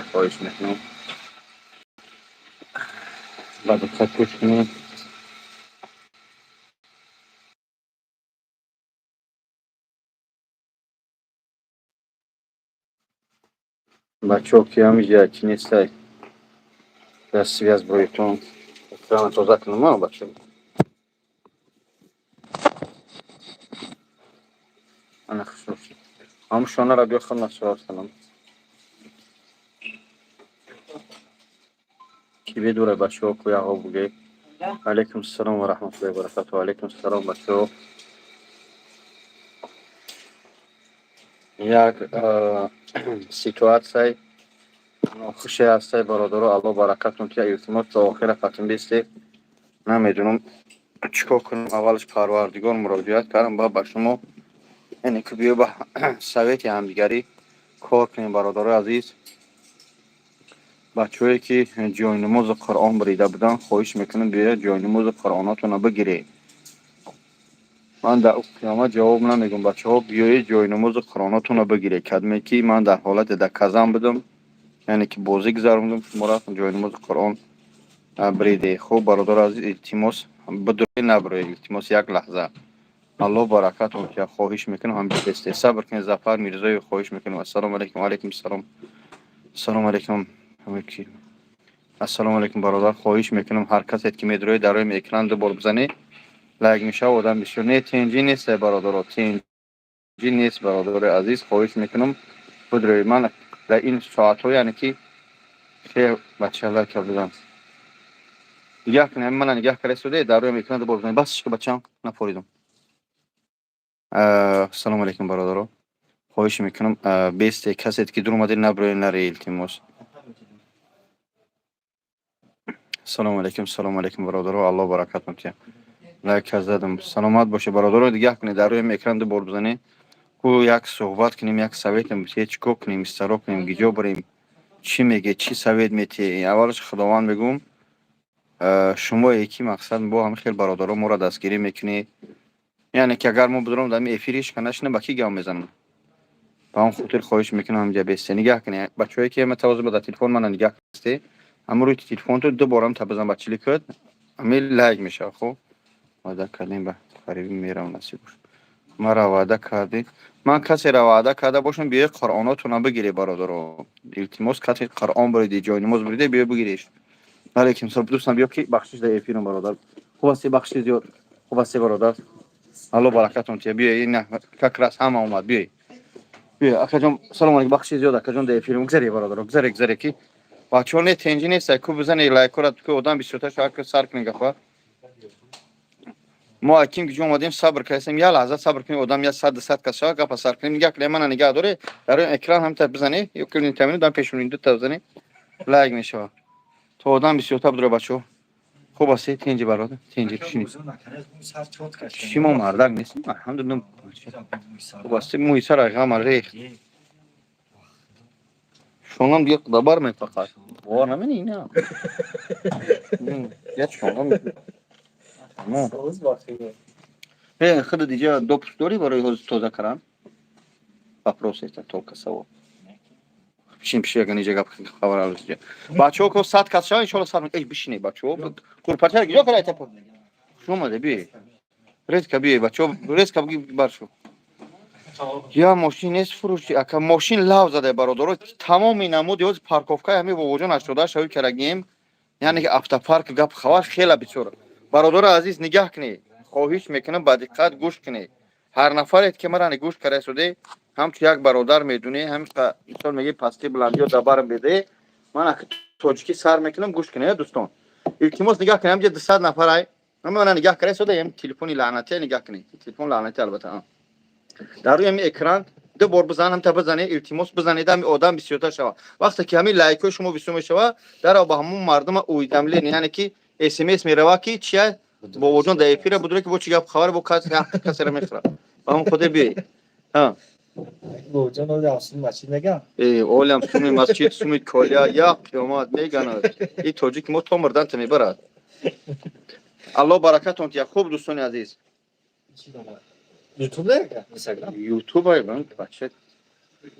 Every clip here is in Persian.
خواهش میکنم با دقت گوش کنید. بچه‌ها که همینجا کی نیسته دستی از بایتون اکران توضیح کنم ها بچه انا خشوش هم شونه را بیاخد نصرات کنم کی بدوره بچه‌ها کوی آقا بگه علیکم السلام و رحمت الله و برکاته. علیکم السلام بچه‌ها. یک سیتواسیای خوشی هسته برادر الله برکتون که التماس تا آخر ختم بیسته. نمیدونم چیکار کنم. اولش پروردگار مراجعت کردم با شما یعنی که بیا با سویت همدیگری کار کنیم برادر عزیز. بچه‌ای که جای قرآن بریده بودن خواهش میکنم بیا جای نماز قرآناتون رو بگیرید. من در قیامت جواب نمیگم بچه‌ها بیایید جای نماز قرآناتون رو بگیرید. کدومی که من در حالت در کزم بودم یعنی که بازی گذروندم شما رفتم جای نماز قرآن بریده. خوب برادر عزیز التماس بدون نبره التماس یک لحظه الله برکتون که خواهش میکنم هم بسته صبر کنید. ظفر میرزایی خواهش میکنم. السلام علیکم. و علیکم السلام. السلام علیکم همگی. السلام علیکم برادر. خواهش میکنم هر کسی که میدروی در روی اکران دو بار بزنه لایک میشه و آدم بسیار نه تنجی نیست برادر تنجی نیست برادر عزیز. خواهش میکنم بدروی من در این ساعت ها یعنی که خیر بچه الله که بزن نگاه کنه من نگاه کرده شده در روی اکران دو بار بزنه بس که بچه‌ام نپوریدم. السلام علیکم برادر. خواهش میکنم بیست کسی که در اومده نبره نره التماس. السلام علیکم. السلام علیکم برادر. الله برکتون که لایک زدم. سلامت باشه برادر. دیگه کنید در روی اکران دو بار بزنید کو یک صحبت کنیم یک سویت میشه چیکار کنیم استرا کنیم گیجا بریم چی میگه چی سویت میتی. اولش خداوند میگم شما یکی مقصد با هم خیلی برادرها ما را دستگیری میکنی یعنی که اگر ما بدونم دم افیریش کنش نه باکی گام میزنم با اون خاطر خواهش میکنم اینجا بیست نگاه کنی بچه‌ای که متوازی با تلفن من نگاه کرده اما روی تلفن تو دو بارم تبزن بچلی کرد امیل لایک میشه. خب وعده کردیم به قریبی میرم نصیب ما را وعده کردی من کسی را وعده کرده باشم بیای قرآناتون رو بگیری برادر. التماس کسی قرآن بریده جای نماز بریده بیا بگیریش. علیکم السلام دوستان بیا کی بخشش در اپیرم برادر. خوب است بخشش زیاد خوب است برادر. الله برکتون تی بیا این فکر همه اومد بیا بیا اکجام سلام علیکم بخشش زیاد اکجام در اپیرم گذری برادر گذری کی بچه‌ها نه تنجی نیست کو بزنی لایک را که آدم 20 تا شارک سر کنه گفا ما اکیم که اومدیم صبر کردیم یه لحظه صبر کنیم آدم یه 100 کسا گپ سر کنیم نگاه کنیم من نگاه داره در اکران هم تا بزنی یا کنین تامین دام پیشونین دو تا بزنی لایک میشه تو آدم 20 تا بدر بچو خوب است تینجی برادر تینجی پیشونی شیما مردک نیست الحمدلله خوب است موی سر غم ریخ شونم دیگه دبار می فقط وار نمینی نه یا شونم نه خود دیگه دو پستوری برای حوز توزه کردن попросите только сого. Чим ще ганижа гап хабар алж. Бачо ко 100 каса иншалла сар эй бишине бачо. Курпатя гиё карайта по. Шума де би. Резка би бачо резка би баршо. Я машин нест фурӯши ака машин лав заде бародаро тамоми намуд ёз парковка ҳами вовоҷон ашуда шави карагим яъне автопарк гап хабар хела бисёр. Бародаро азиз нигоҳ кунед. хоҳиш мекунам ба диққат гӯш кунед. ҳар нафарет ки марани гӯш карда шуде همچون یک برادر میدونی همین مثال میگه پستی بلندی و دبرم بده من توجیکی سر میکنم گوش کنه دوستان التماس نگاه کنم یه 200 نفر من نگاه کرده شده این تلفنی لعنتی نگاه کنید تلفن لعنتی البته در روی همین اکران دو بار بزنم تا بزنه التماس بزنید هم آدم 20 تا شوا وقتی که همین لایک شما 20 شوا در با همون مردم اویدملی یعنی که اس ام اس میروا کی چیه با وجود در افیر بودره که با چی گپ خبر با کسی میخوره با هم خود بی ها Go'ja no asl masjid nega. اولم سومی مسجد سومی کالیا یا قیامت میگن این توجیک ما تو مردن تو میبرد الله برکتون که خوب دوستان عزیز YouTube nega? Instagram. یوتیوب های من بچه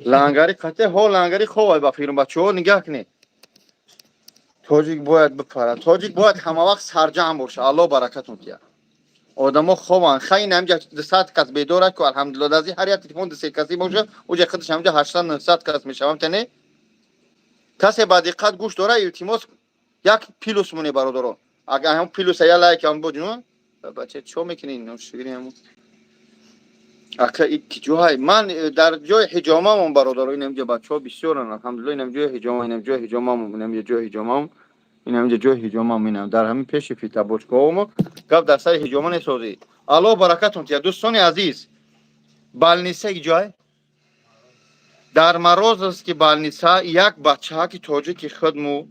لنگری قطع ها لنگری خواه با فیلم بچه ها نگاه کنی تاجیک باید بپره تاجیک باید همه وقت سرجم باشه الله برکتون کیا آدم ها خوان خیلی نمیجا 100 کس بیداره که الحمدلله دازی هر یک تلفن 3 کسی باشه اوجا خودش همجا 80 900 کس میشوام تنه کسی با دقت گوش داره التماس یک پلوس مونه برادران اگر هم پلوس یا لایک هم بودن بچه چو میکنین نوشیگری هم اکا یک جای من در جای حجامم برادران اینم بچه‌ها بسیارن الحمدلله اینم جای حجام اینم جای حجامم اینم جای حجامم اینم جای حجامم اینم در همین پیش فیتا بوچکوم گفت در سر حجام نسازی الله برکتون تیا دوستان عزیز بالنیسه جای در مراز است که بالنیسه یک بچه که تاجیک خودمو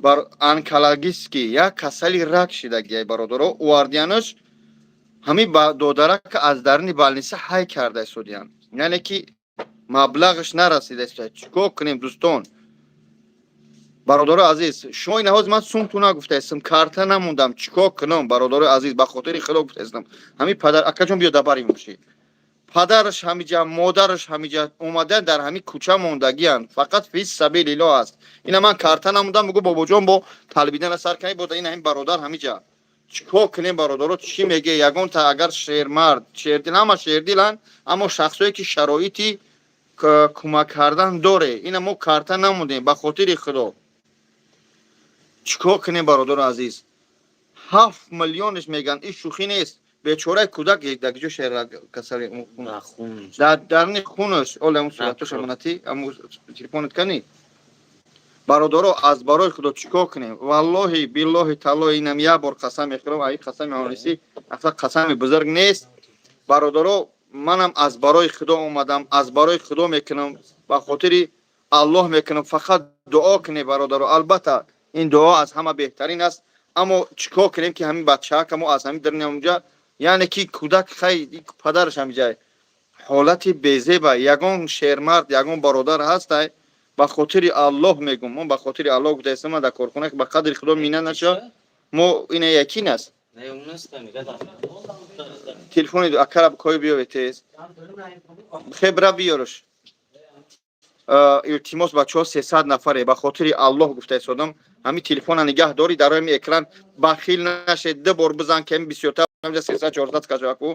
بر انکلاگیسکی یک کسلی رک شدگی برادرها واردیانش همین با دودره که از درنی بالنیسه های کرده سودیان یعنی که مبلغش نرسیده است چیکار کنیم دوستان برادر عزیز شما این حوز من سومتون نگفته استم کارت نموندم چیکار کنم برادر عزیز به خاطر خدا گفته استم همین پدر اکا جون بیا دبریم میشی پدرش همیجا مادرش همیجا اومده در همین کوچه موندگیان فقط فی سبیل الله است اینا من کارت نموندم میگه بابا جون با طالبیدن سر کنی بود این همین برادر همیجا چیکار کنیم برادر چی میگه یگون تا اگر شیر مرد شیر دل هم شیر دلن اما شخصی که شرایطی کمک کردن داره اینا ما کارت نموندیم به خاطر خدا چیکار کنیم برادر عزیز 7 میلیونش میگن این شوخی نیست بیچاره کودک یک دگجو شهر کسر در خونش اول اون صورتش مناتی امو تلفنت کنی برادر از برای خدا چیکار کنیم والله بالله تعالی اینم یا بار قسم میخورم ای قسم اونسی اصلا قسم بزرگ نیست برادر منم از برای خدا اومدم از برای خدا میکنم به خاطر الله میکنم فقط دعا کنی برادر البته این دعا از همه بهترین است اما چیکار کنیم که همین بچه ها که ما از همین درنیم اونجا یعنی که کودک خیلی پدرش هم جای حالت بیزیبه یگان شیرمرد یگان برادر هست به خاطر الله میگم من به خاطر الله گفته استم در کارخونه که به قدر خدا مینه نشه ما این یقین است تلفن دو اکرب کوی بیو تیز خبره بیارش التماس بچه‌ها 300 نفره به خاطر الله گفته استم همین تلفن نگاه داری در همین اکران بخیل نشه ده بار بزن که 24 تا 300 400 کجاکو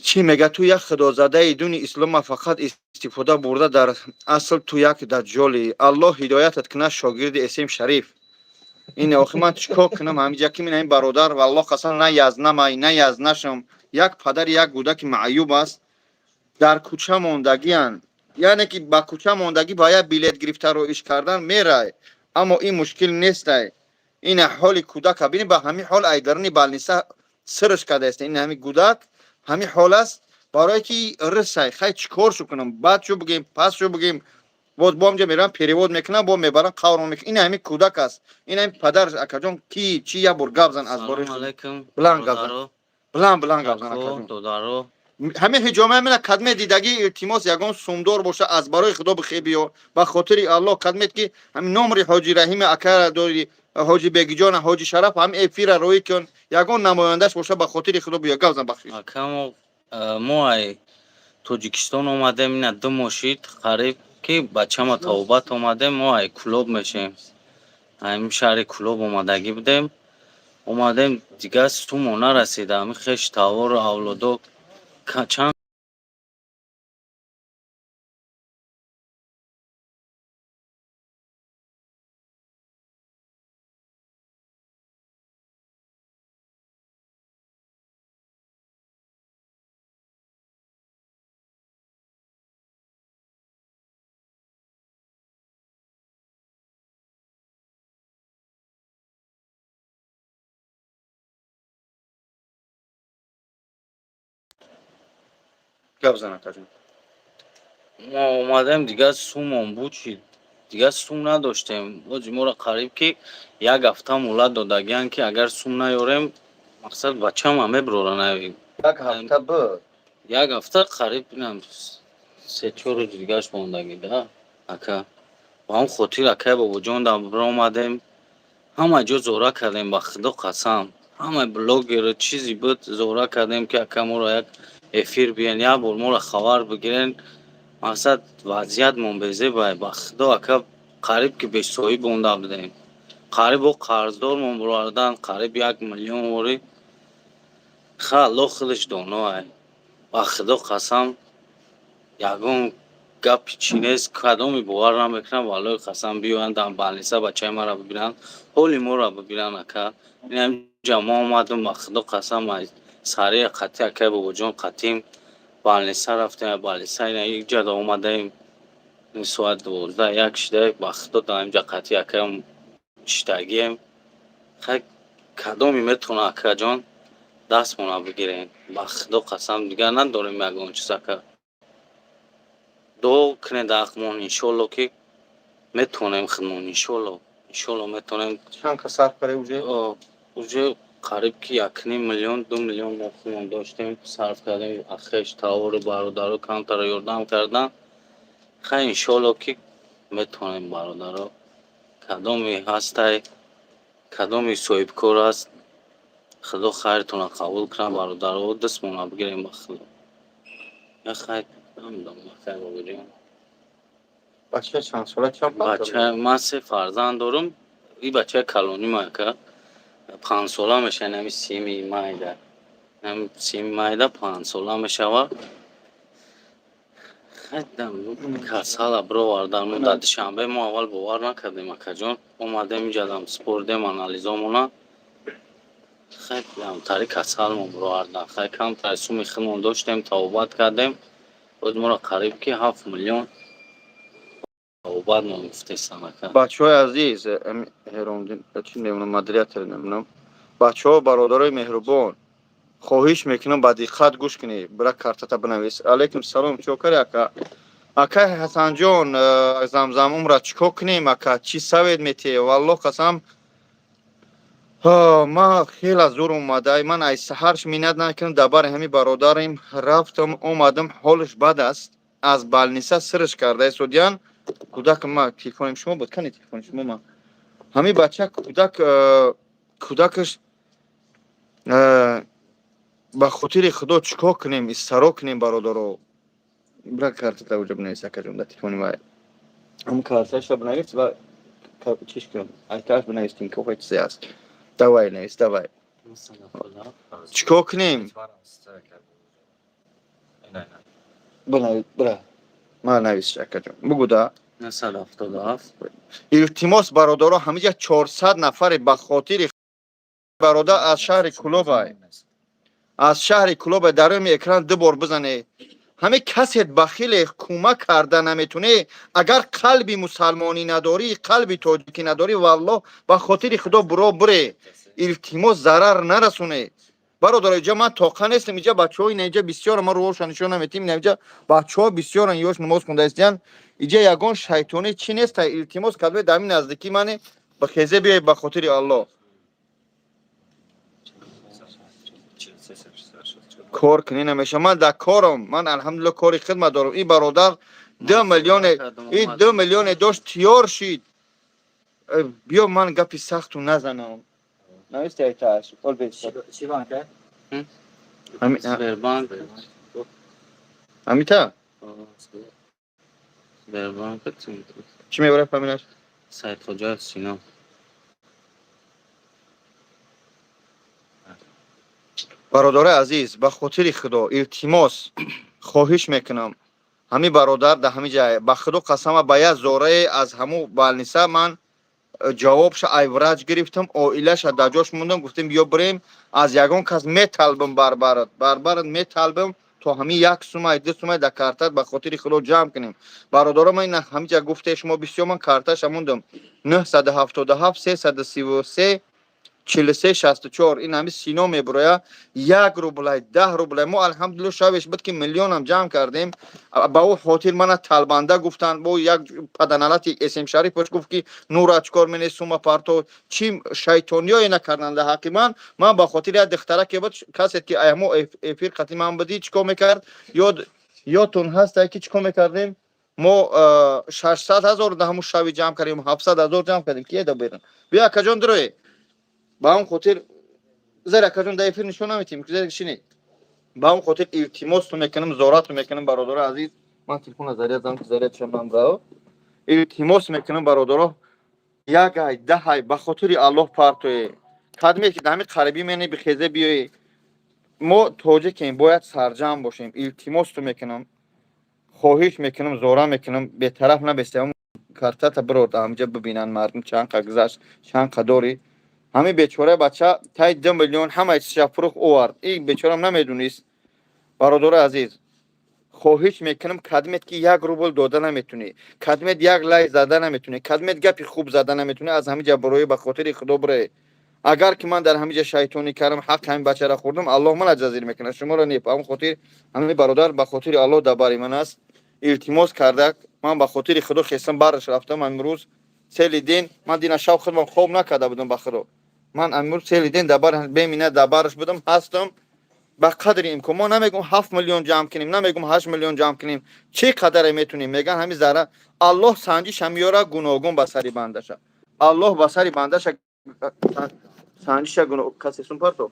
چی میگه تو یک خدازاده دون اسلام فقط استفاده برده در اصل تو یک دجالی الله هدایتت کنه شاگرد اسم شریف این آخه من چیکار کنم همینجا که من این برادر والله قسم نه یزنم نه یزنشم یک پدر یک کودک معیوب است در کوچه موندگیان یعنی که با کوچه موندگی باید بلیت گرفتن رو اش کردن میره اما این مشکل نیست این حال کودک ببین با همین حال ایدرنی بالنیسه سرش کرده است این همین کودک همین حال است برای که رسای خیلی چیکار شو کنم بعد شو بگیم پس شو بگیم باز با همجا میرم پیریود میکنم با میبرم قورم میکنم این همین کودک است این همین پدرش اکجان کی چی یا برگاب زن از بارش بلند گاب بلند گاب زن اکجان همه حجامه من قدمه دیدگی التماس یگان سومدار باشه از برای خدا بخی بیا به خاطر الله قدمت که همین نمر حاجی رحیم اکر داری حاجی بیگجان حاجی شرف هم افیر روی کن یگان نمایندش باشه به خاطر خدا بیا گازن بخشید اکم ما توجیکستان اومدیم این دو ماشید قریب که بچه ما توبت اومدیم ما کلوب میشیم همین شهر کلوب اومدگی بودیم اومدیم دیگه سومو نرسیده همین خش تاور اولادو چند گازن اکجان ما اومدیم دیگه سومون بود چی دیگه سوم نداشتیم باجی ما را قریب که یک هفته مولد دادگیان که اگر سوم نیاریم مقصد بچه هم همه برورن یک هفته بود یک هفته قریب بینم 3-4 روز دیگهش موندگی ده اکا با هم خاطر اکا بابا جان در برا اومدیم همه جا زورا کردیم با خدا قسم همه بلاگر چیزی بود زورا کردیم که اکا ما را یک افیر بیان یا بار ما را خبر بگیرن مقصد وضعیت منبزه باید با خدا اکا قریب که به سوی بونده بدهیم قریب و قرضدار من براردن قریب 1 میلیون وری خیلی خودش دانه با خدا قسم یگون گپ چی نیست کدامی باور نمیکنم والله قسم بیاین دم بالنسا بچه ما را ببینن حالی ما را ببینن اکا این جمع آمدم با خدا قسم از سریع قطعی اکا با جان قطعیم بالنسا رفتیم بالنسا اینا یک جد آمدیم این ساعت 12 یک شده با خدا تا اینجا قطعی اکا شتگیم خیلی کدامی میتونه اکا جان دست مونه بگیرین با خدا قسم دیگر نداریم یگون چیز اکا دو کنه داخمون انشالله که میتونیم خدمون انشالله میتونیم چند که صرف کرده اوجه؟ اوجه قریب که 1.5 میلیون 2 میلیون مخمون داشتیم صرف کردیم اخیش تاور برادرو کانتر یاردم کردن خیلی انشالله که میتونیم برادرو کدامی هسته کدامی صاحب کار است خدا خیرتون قبول کنه برادرو دستمون بگیریم بخدا یا خیلی نمیدونم خیلی بگیریم بچه چند ساله چند بچه من 3 فرزند دارم این بچه کلونی ما که 5 ساله میشه نمی 3 مایده نمی 3 مایده 5 ساله میشه و خیدم کسال برو واردن داد شنبه ما اول باور نکردیم اکا جان اومدیم اینجا دم سپردیم انالیزامونا خیدم تاری کسال ما برو واردن خیلی کم ترسومی خیلمون داشتیم توبت کردیم بود ما را قریب که 7 میلیون توبت ما مفتیستم اکا بچه های عزیز هروندین چی نمونم مدریت نمونم بچه ها برادرای مهربان خواهش میکنم با دقت گوش کنی برای کارتتا بنویس علیکم سلام چوکر اکا حسن جان زمزم عمره چیکار کنیم اکا چی سوید میتی والله قسم ما خیلی زور اومده من از سحرش مینت نکنم دبر همی برادریم رفتم اومدم حالش بد است از بالنیسا سرش کرده سودیان کودک ما تلفنم شما بود کنی تلفن شما ما همین بچه کودکش با خاطر خدا چیکار کنیم استرا کنیم برادرو برای کارت اوجا بنویس اکا جون در تلفن ما هم کارتش بنویس و چیش کنم کارت بنویستیم که چیزی هست دوای نویس دوای چیکار کنیم بنویس برا ما نویس اکا جون بگو دا 977 التماس برادرها همینجا 400 نفر به خاطر برادر از شهر کلوبای از شهر کلوبای در روی اکران 2 بار بزنه همه کسی بخیل کمک کرده نمیتونه اگر قلبی مسلمانی نداری قلبی تاجیکی نداری والله به خاطر خدا برو بره التماس ضرر نرسونه برادر اینجا من طاقه نیستم اینجا بچهای اینجا بسیار ما روشنشون نمیتیم اینجا بچه‌ها بسیار یوش نماز خونده استن اینجا یگان شیطانی چی نیست التماس کلمه دمی نزدیکی منه به خیزه بیای به خاطر الله کار کنی نمیشه من در کارم من الحمدلله کاری خدمت دارم این برادر 2 میلیون داشت تیار شید بیا من گپی سختو نزنم نویسته ایتاش اول بیسته چی بانکه؟ سپربانک امیتا سپربانک چی میبره فهمینش سید خجا سینا برادر عزیز به خاطر خدا التماس خواهش میکنم همین برادر در همین جای به خدا قسم به یک زوره از همو بالنیسا من جوابش ایوراج گرفتم اویلش در جاش موندم گفتم بیا بریم از یگان کس میطلبم بربرت میطلبم تو همین 1 سومه 2 سومه در کارتت به خاطر خدا جمع کنیم برادرم من همین جا گفته شما بسیار من کارتش موندم 977 333 43 64 این همین سینا میبره 1 روبل 10 روبل ما الحمدلله شبش بود که میلیون هم جمع کردیم با او خاطر من طلبنده گفتن با یک پدنالت اسم شریف پوش گفت که نور اچکار منی سوما پارتو چی شیطانیای نکردن در حق من با خاطر یک دختره که بود کسی که ایمو افیر قتی من بدی چیکار میکرد یادتون هست که چیکار میکردیم ما 600,000 در همون شب جمع کردیم 700,000 جمع کردیم که دا برن بیا کجان دروی با اون خاطر بذار کجون دایفر نشون نمیتیم بذار کشینی با اون خاطر التماس میکنم زارات میکنم برادر عزیز من تلفن از زریات شمام راو التماس میکنم برادر یک ای ده ای به خاطر الله پارتوی خدمت که همین قربی منی به خیزه بیای ما توجه کنیم باید سرجم باشیم التماس تو میکنم خواهش میکنم زورا میکنم به طرف نبستم کارتا برو همجا ببینن مردم چند گذشت چند داری همین بیچاره بچه تای 2 میلیون همه چیز فروخت اوورد این بیچاره هم نمیدونست برادر عزیز خواهش میکنم کدمت که 1 روبل داده نمیتونی کدمت 1 لای زده نمیتونی کدمت گپی خوب زده نمیتونی از همینجا بروی به خاطر خدا بره اگر که من در همینجا شیطانی کردم حق همین بچه را خوردم الله من جزیر میکنه شما را نیپ همون خاطر همین برادر به خاطر الله درباره من است التماس کرده من به خاطر خدا خواستم برش رفتم امروز سیل دین من دینا شب خودم خوب نکرده بودم به خدا من امروز سیل دین درباره ببینه دربارش بودم هستم به قدر امکان ما نمیگم 7 میلیون جمع کنیم نمیگم 8 میلیون جمع کنیم چه قدر میتونیم میگن همین ذره الله سنجش همیاره گناهگون به سری بندشه الله به سری بندشه سنجش گناه کسی سون پرتو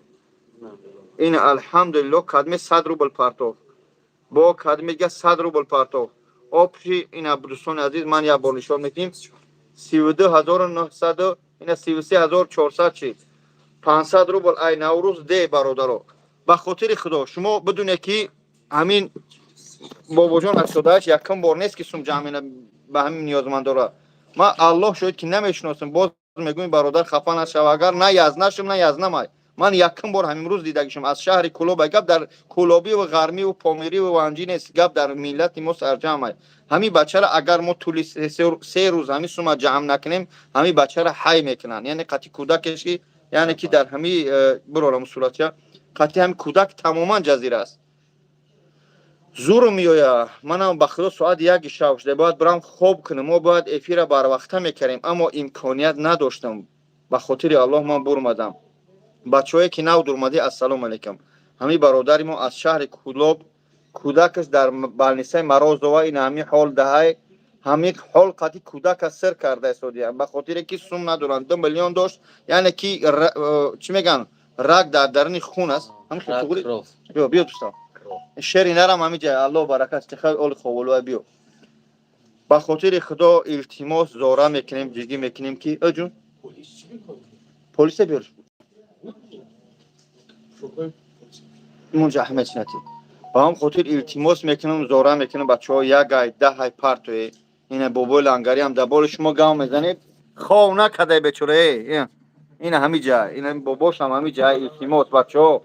این الحمدلله کدمه 100 روبل پرتو با کدمه گه 100 روبل پرتو آپشی این عبدالسون عزیز من یا بار نشون میدیم 32900 این 33400 چی 500 روبل ای نوروز ده برادرو به خاطر خدا شما بدونه که همین بابا جان 88 یکم بار نیست که سوم جمع به همین نیازمند داره ما الله شاید که نمیشناسم باز میگم برادر خفه نشو اگر نه یزنشم نه یزنمای من یکم بار همین روز دیدگشم از شهر کلوب گپ در کلوبی و غرمی و پامیری و وانجی نیست گپ در ملت ما سرجمع همین بچه را اگر ما طول 3 روز همین سوم جمع نکنیم همین بچه را حی میکنن یعنی قتی کودکش یعنی که در همین برورم صورتیا قتی هم کودک تماما جزیره است زور میویا منم به خدا ساعت 1 شب شده باید برام خوب کنم ما باید افیر بر وقته میکردیم اما امکانیت نداشتم به خاطر الله من برمدم بچه‌ای که نو درمدی السلام علیکم همین برادری ما از شهر کلوب کودکش در بالنسای مرازوا این همین حال دهای همین حال قتی کودک سر کرده سعودیه به خاطر که سوم ندارن 2 میلیون داشت یعنی که چی میگن رگ در درون خون است همین خطوری بیا دوستان شری نرم همینجا الله برکت خیر اول خوولو بیو با خاطر خدا التماس زارا میکنیم جگی میکنیم که اجون پلیس بیار اونجا احمد نتی با هم خاطر التماس میکنم زارا میکنم بچه‌ها 1 ای 10 ای پرتوی این بابا لنگری هم دبال شما گام میزنید خو نکده بیچاره این همینجا این باباش هم همینجا التماس بچه‌ها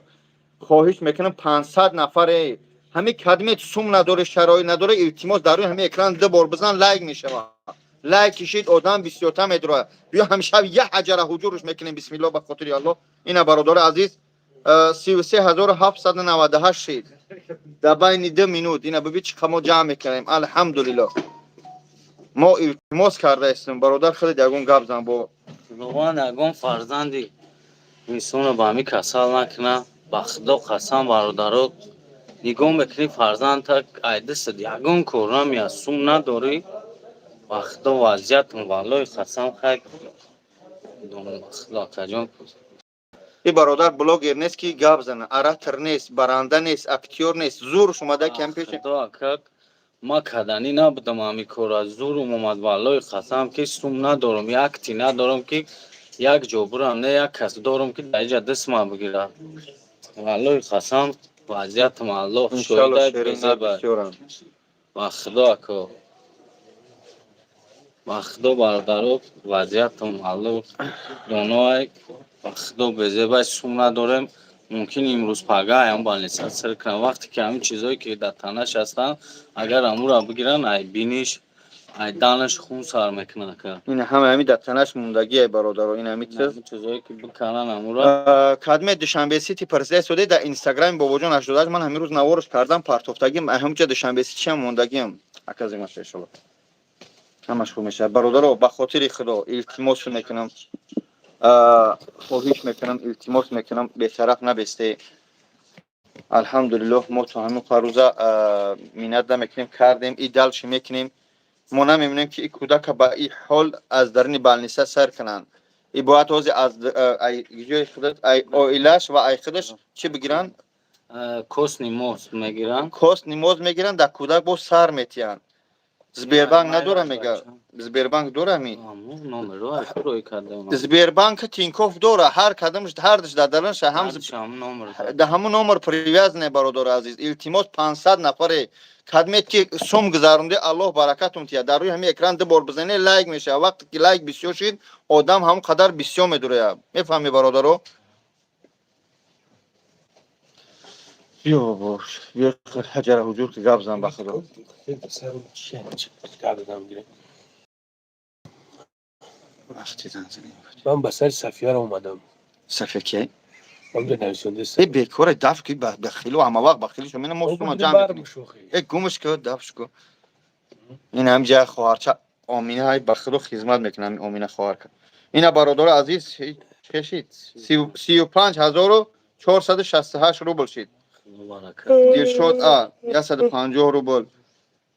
خواهش میکنم 500 نفر همین کدمت سوم نداره شرایط نداره التماس در روی همین اکران 2 بار بزن لایک میشه لایک کشید آدم 20 تا میدره بیا همیشه یه حجره حضورش میکنیم بسم الله به خاطر الله اینا برادر عزیز 33798 شید در بین 2 مینوت اینا ببین چه ما جمع میکنیم الحمدلله ما التماس کرده هستیم برادر خیلی دگون گپ زن با واقعا اگم فرزندی انسان با همین کسال نکنه با خدا قسم برادرات نگاه میکنی فرزند تا ایدست یگان کورم یا سوم نداری با خدا وضعیت والله قسم خیلی دون خدا کجان این برادر بلاگر نیست که گپ زنه اراتر نیست برنده نیست اکتور نیست زور شما ده کم پیش خدا که ما کدنی نبودم همی کورا زور اومد والله قسم که سوم ندارم یک تی ندارم که یک جبرم نه یک کس دارم که در اینجا دست ما بگیرم والله قسم وضعیت ما الله انشالله شایده شیرین بزه بسیارم با خدا که با خدا برادرات وضعیت ما الله دونای با خدا بزه باید سوم ندارم ممکن امروز پگاه هم بالنسبت سر کنم وقتی که همین چیزایی که در تنش هستن اگر امو را بگیرن ای بینیش ای دانش خون سر میکنه که این همین در تنش موندگی ای برادر این همین چیزایی که بکنن امو را کدمه دوشنبه سیتی پرسه سوده در اینستاگرام بابا جان 88 من همین روز نوارش کردم پرتوفتگی همونجا دوشنبه سیتی هم موندگی هم اکازی ماشه ان شاء الله همش خوب میشه برادر به خاطر خدا التماس میکنم خواهش میکنم التماس میکنم به طرف نبسته الحمدلله ما تو همون روزا مینت نمیکنیم کردیم ایدالش میکنیم ما نمیبینیم که این کودک به این حال از درون بالنسه سر کنن باید از ای خودت ای اویلش و ای خودش چی بگیرن؟ کس نیموز میگیرن. کست نیموز میگیرن در کودک با سر میتیان. زبیربانک نداره میگه. زبیربانک داره می. نمره روی کرده اونم. زبیربانک تینکوف داره هر کدامش هر دش دادرنش هم ده همون نمر پریویز نه برادر عزیز. التماس 500 نفره خدمت که سوم گذارنده الله برکتون تیا در روی همین اکران ده بار بزنه لایک میشه وقتی که لایک بسیار شد آدم هم قدر بسیار میدوره میفهمی برادرو یو یک حجر حضور که گپ زن بخدا وقتی زن زنی من به سر صفیه اومدم. صفحه کی من به نویسنده ای بیکاره دفع کی بخیلو همه وقت بخیلی شو من مستم جمع کنی ای گمش که دفعش کو این هم جای خواهرچه آمینه های بخیلو خدمت میکنم آمینه خواهر کرد اینا برادر عزیز چشید 35468 روبل شید دیر شد 150 روبل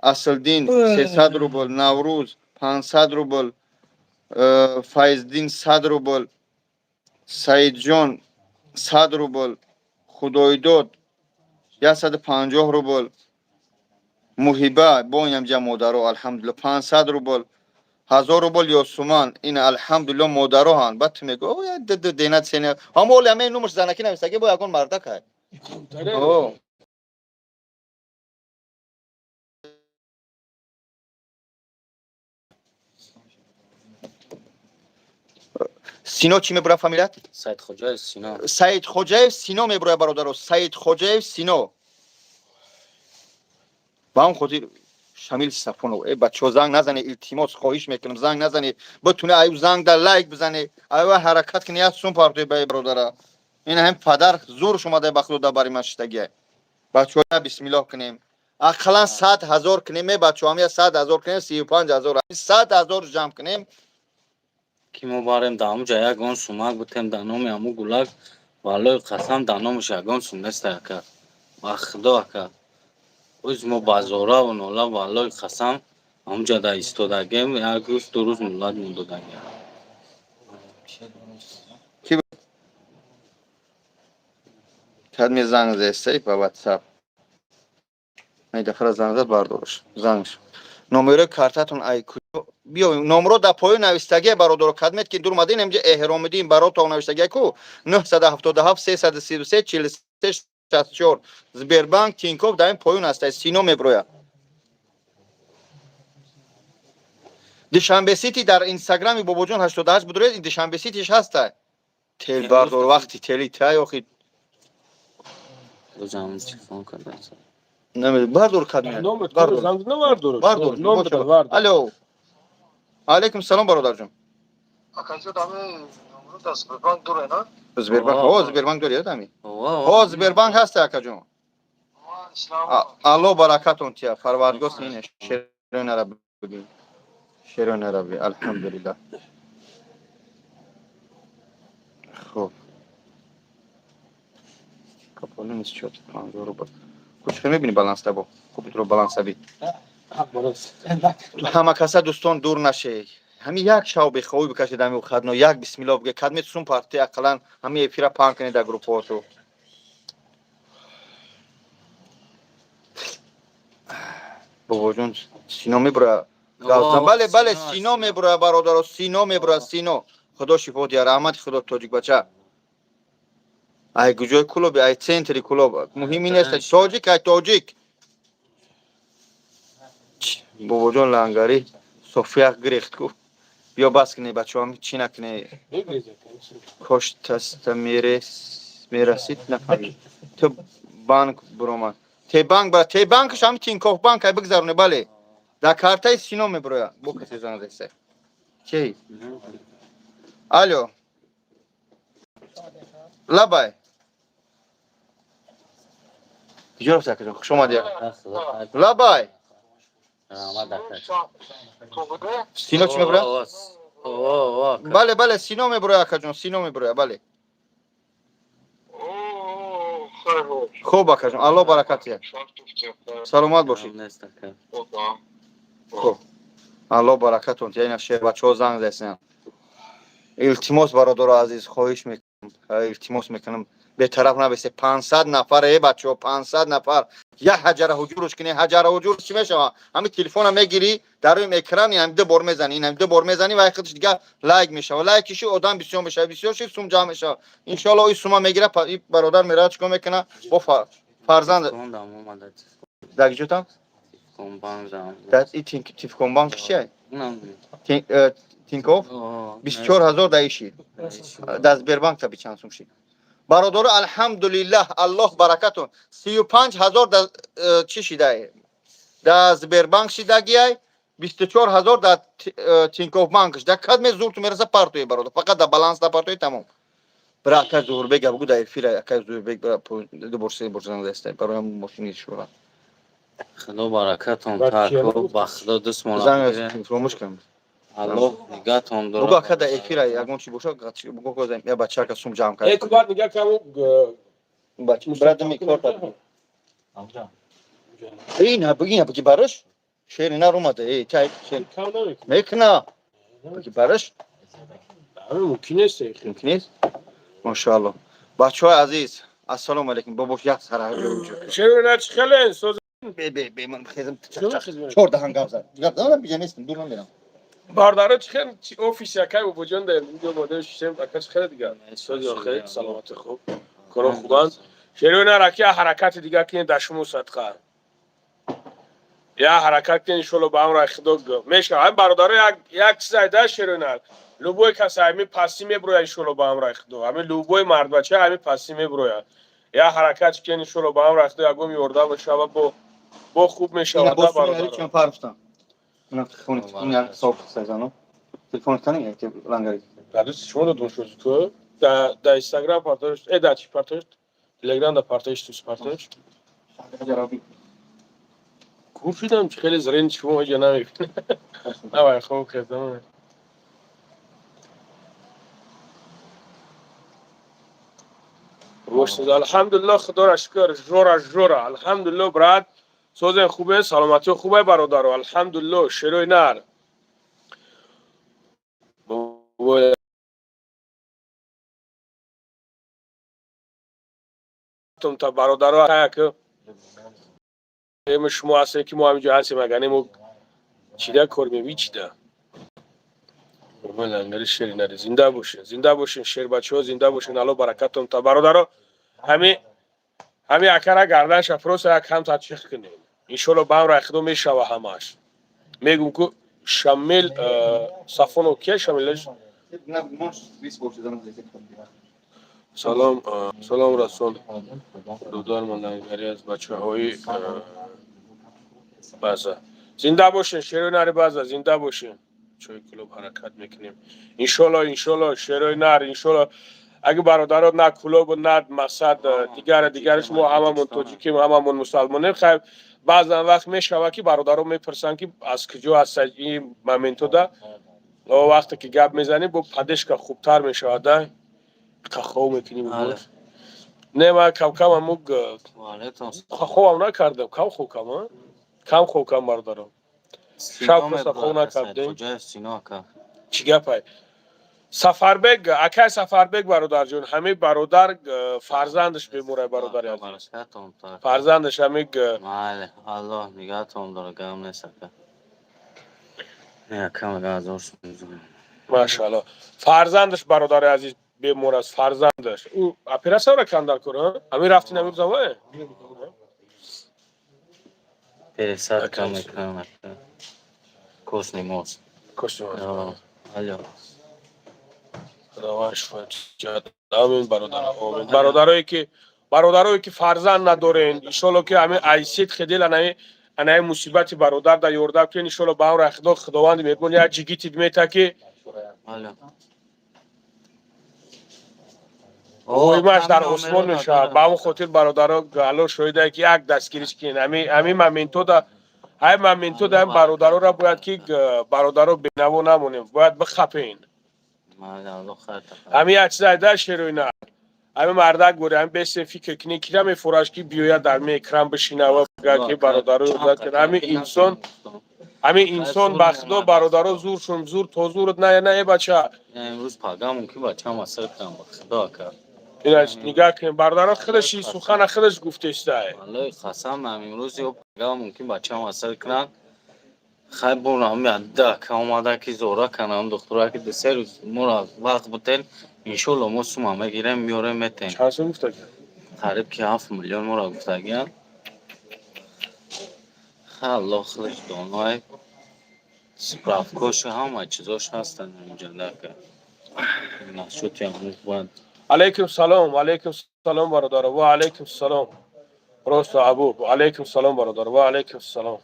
اصل دین 300 روبل نوروز 500 روبل فایزدین 100 روبل سعید جان 100 روبل خدایداد 150 روبل محبه با اینم جمع مادرو الحمدلله 500 روبل 1000 روبل یا سومان این الحمدلله مادرو هان بعد میگه او دینات سینه هم اول همه نمش زنکی نوشته که با یکون مردا که او سینو چی میبره فامیلیت سید خوجای سینا. سید خوجای سینو میبره برادرو سید خوجای سینو با اون خودی شامل صفونو ای بچه زنگ نزنه التماس خواهش میکنم زنگ نزنه بتونه ایو زنگ در لایک بزنه ایو حرکت کنه یا سون پارتی بای برادر این هم پدر زور شما در بخلو در باری من شتگی بچه ها بسم الله کنیم اقلا 100,000 کنیم بچه هم 100,000 کنیم 35,000 100,000 جمع کنیم که ما باریم دامو جای گون سومک بودیم دانومی همو گلک والای قسم دانومش یگون سونسته که خدا که اوز ما بازارا و نولا والای قسم همونجا دا ایستادگیم یک روز دو روز مولاد موندودگیم کدمی زنگ زیسته با واتساپ این دفعه زنگ زد بردارش زنگش نمره کارتاتون ای کجا بیا نمره در پای نوشتگی برادر کدمت که دور اومدین اینجا احرام دین براتون نوشتگی کو 977 333 43 64 زبیربانک تینکوف در این پایون هست سینو میبرویا دشنبه سیتی در اینستاگرامی بابا جون 88 بدورید این دشنبه سیتیش هست تل بردار وقتی تلی تای اخی دو جامعه تلفن کرده نمیدونم بردار کدمی بردار الو علیکم سلام برادر جون Akacı adamı yumru da sıfırdan dur ena. زبیربانک ها زبیربانک داری دمی ها زبیربانک هست اکا جون Ama İslam الله برکتون تیا پروردگار سینه شیرین ربی بگیم شیرین ربی الحمدلله خب کپاله نیست شد 50 روبل کچ خیلی میبینی بالانس دبا خوب تو بالانس بی تو همه کسا دوستان دور نشه همین یک شاو بخوای بکشه دمی خدنا یک بسم الله بگه کدمت سون پارتی اقلا همین افیرا پان کنه در گروپ ها تو بابا جون سینو میبره بله بله سینو میبره برادر سینو میبره سینو خدا شفا دیاره رحمت خدا تاجیک بچه ای گوجای کلوب ای سنتری کلوب مهمی نیست تاجیک ای تاجیک بابا جون لنگاری صفیق گریخت کو بیا بس کنی بچه هم چی نکنی کاش تست میرسید نفهمید تو بانک برومن تی بانک برای تی بانکش هم تینکوف بانک ای بگذارونه بله در کارتای سینو میبرویا بو کسی زنگ زیسته کی الو لبای کجا رفت اکجان خوش اومدی لبای سینو چی میبرویا بله بله سینو میبرویا اکجان سینو میبرویا بله خوب اکجان الله برکت سلامت باشید خب الله برکتون یعنی شهر بچه ها زنگ زیستن التماس برادر عزیز خواهش میکنم، التماس میکنم بی‌طرف نباشه. 500 نفره بچه‌ها، 500 نفر یک حجره حضورش کنی. حجره حضور چی میشه؟ همین تلفن میگیری در روی اکران هم ده بار میزنی، هم ده بار میزنی و خودش دیگه لایک میشه و لایکش آدم بسیار میشه، بسیار شی سوم جمع میشه. ان شاء الله این سوم میگیره. این برادر میره چیکار میکنه با فرزند کندم اومده داگجوتام کمباندم دست این تیف کمبان چیه؟ اونم تینکوف 24000 دایشی دست بربانک تا چند سوم شی. برادر الحمدلله الله برکتون 35000 چی شده؟ در زبربانک شده گیای 24000 در تینکوف بانکش در کدام زور تو میرسه پارتوی برادر، فقط در بالانس در پارتوی تمام. برای اکای زور بگه بگو در فیل اکای زور بگه دو بورسه بورسه دسته برای هم ماشینی شورا خدا برکتون تاکو با خدا دست مولا زنگ بگیره فراموش کنم. الله نگهتون داره. بگو اکای در افیر اگه چی باشه بگو کوزم یا بچه که سوم جمع کرد. یک بار میگه که بچه برات میکرد این بگی برش شیر نار اومده. ای چای میکنه بگی برش ممکن است. ممکن نیست. ماشاءالله بچه های عزیز السلام علیکم. بابا یک سر چرا نه خیلی سوز به من خیزم چهار دهن گپ زد گپ دارم بیجا نیستم دور نمیرم. باردارا چخن ofis yakay و بجان در اینجا بوده شیم اکاش خیلی دیگه سوز آخر سلامت خوب کارو خوبان شروع نرکی حرکت دیگه که دشمو صدقه یا حرکت که انشالله با هم را خدا میشه هم برادر یک چیز ایده شروع نر لوبوی کسی همی پسی میبروی انشالله با هم را خدا همین لوبوی مرد بچه همی پسی میبروی یا حرکت که انشالله با هم را خدا اگم یورده بشه و با خوب میشه اینا و با دا سوی برادر چند فرستم اونا تلفن صاف سازانو تلفن کنی که لنگری Радост шумо додум шуд ку да Instagram партош да чи партош Telegram да партош тус партош куршидам чи хеле зрен шумо ҷа намебинед авай хоб кардам бошад алҳамдулиллах худоро шукр жора алҳамдулиллах брат созен хубе саломатиё хубе бародаро алҳамдулиллах шерои нар тум та бародаро ки шумо ҳастем ки мо ҳаминҷо ҳастем аганемо чида кор мевичида лангари шери нари зинда бошин шербачаҳо зинда бошин алло баракатум та бародаро ҳами акара гарданша просто як ҳам татшиқ кунем иншолло ба ҳам райхдо мешава ҳамаш мегум ку шамил сафоно кия шамилаш салом расон дударман лангари аз бачаҳои база зинда бошин шерои нари база зинда бошин чой клуб ҳаракат мекунем иншолло шерои нар иншолло اگه برادران نه کلوب و نه مقصد دیگرش ما هممون توجیکیم هممون مسلمانیم خیلی بعضا وقت میشوه که برادران میپرسن که از کجا هست این مومنتو ده و وقتی که گپ میزنیم با پدش که خوبتر میشود ده خوب میکنیم نه من کم هم خوب نکردم کم خوب برادران شب کسا خوب نکردیم چی گپ سفربگ اکای سفربگ برادر جون همه برادر فرزندش بیموره برادر عزیز فرزندش همه بله الله نگهتون داره گم نیست نه کم گازور ماشاءالله فرزندش برادر عزیز بیموره است فرزندش او اپراسیون را کندل کنه همین رفتین همین زمان پرسات کم میکنم کس نیموز الو آمین برادرایی که فرزند ندارین ان شاء الله که همه عیسیت خدیل انای مصیبت برادر در یورده که ان شاء الله به امر خداوند میگن یا جگیت میته که اویماش در عثمان میشه با اون خاطر برادرها گالو شویده که یک دستگیریش کین همین مومنتو دا های مومنتو دا برادرها را باید که برادرها بینو نمونیم باید بخپین همین یک چیز ایده شروع نه همه مردک بوده هم بس فکر کنی کدام فراش کی بیاید در می اکرام بشینه و بگه که برادر همین انسان بخدا برادر زورشون زور تو زورت نه بچه امروز پاگامون که بچه‌م اصلا کنم خدا کرد اینش نگاه کن برادر خودش سخن خودش گفته است والله قسم امروز یه پاگامون که بچه‌م اصلا کنم خیلی برام یاد که اومده که زورا کنم دکترا که سه روز مرا وقت بودن انشالله ما سوما میگیریم میاریم متن چند سال گفته قریب که 7 میلیون مرا گفتگیان الله خودش دانای سپرافکوش همه چیزاش هستن اینجا که نشد امروز باید علیکم سلام برادر و علیکم سلام راست ابو و علیکم سلام برادر و علیکم سلام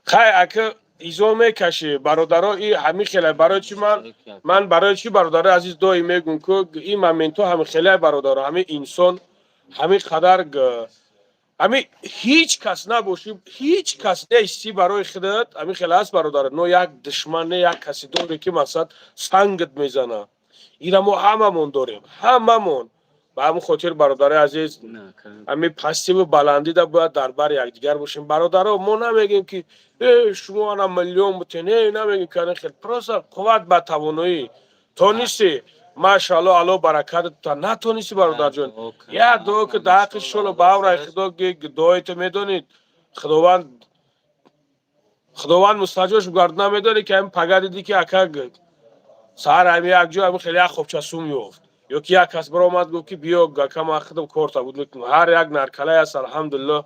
خیلی اگه ایزو میکشی برادرها این همین خیلی برای چی من برای چی برادر عزیز دایی میگم که این مومنتو همین خیلی برادر همین انسان همین قدر همین هیچ کس نباشی هیچ کس نیستی برای خودت همین خیلی است برادر نه یک دشمن نه یک کسی داره که مثلا سنگت میزنه اینا ما هممون داریم هممون به همون خاطر برادر عزیز همین پستی و بلندی دا باید در بر یکدیگر باشیم برادرها ما نمیگیم که شما انا میلیون بتین نمیگیم که خیلی پروسه قوت به توانایی تو نیستی ماشاءالله الله برکت تا نتونستی برادر جان یا دو که دقیق شلو باور خدا دعایت میدونید خداوند مستجابش گرد نمیدونی که این پگه دیدی که اکا سهر همین یک جا همین خیلی خوب چسوم یافت یا که یک کس برآمد گفت که بیا کم خودم کارتا بود میکنم هر یک نرکله است الحمدلله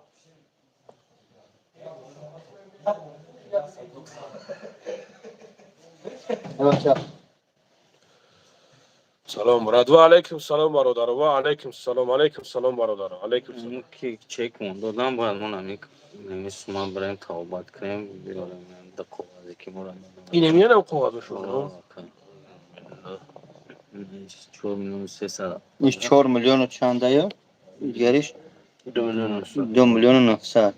سلام برادر و علیکم سلام برادر و علیکم سلام برادر علیکم سلام که چک مون دادم باید من نمیستم بریم توبت کنیم بیاریم دقیقه که مرا این میانم قواد شما 4 میلیون 300 این 4 میلیون و چنده یا دیگریش 2 میلیون و 900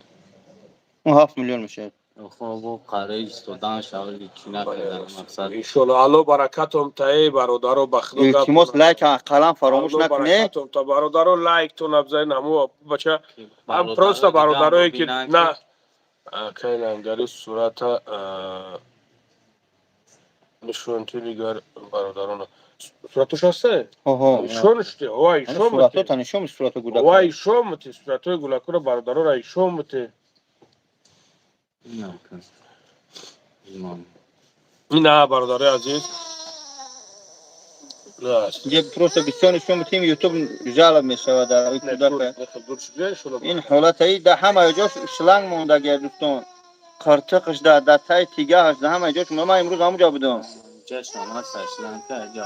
اون 7 میلیون میشه خب و قراره ایستادن شغلی چی نکردن مقصد انشالله الله برکتم تای برادر بخدا التماس لایک قلم فراموش نکنه تا برادر لایک تو نبزین همو بچه هم پروست برادرایی که نه خیلی انگاری صورت نشونتی دیگر برادران صورتش هسته؟ ایشون اشته وای ایشون صورتو تنشون صورتو گودا وای ایشون متی صورتو گولاکو برادران را ایشون متی نه برادر عزیز یه پروسه بسیار شما تیم یوتیوب جالب میشه در این کودک این حالت ای ده همه جاش شلنگ مونده گیر دوستان قرتقش ده تای تیگهش ده همه جاش من امروز همونجا بودم جشن ما سرشلن که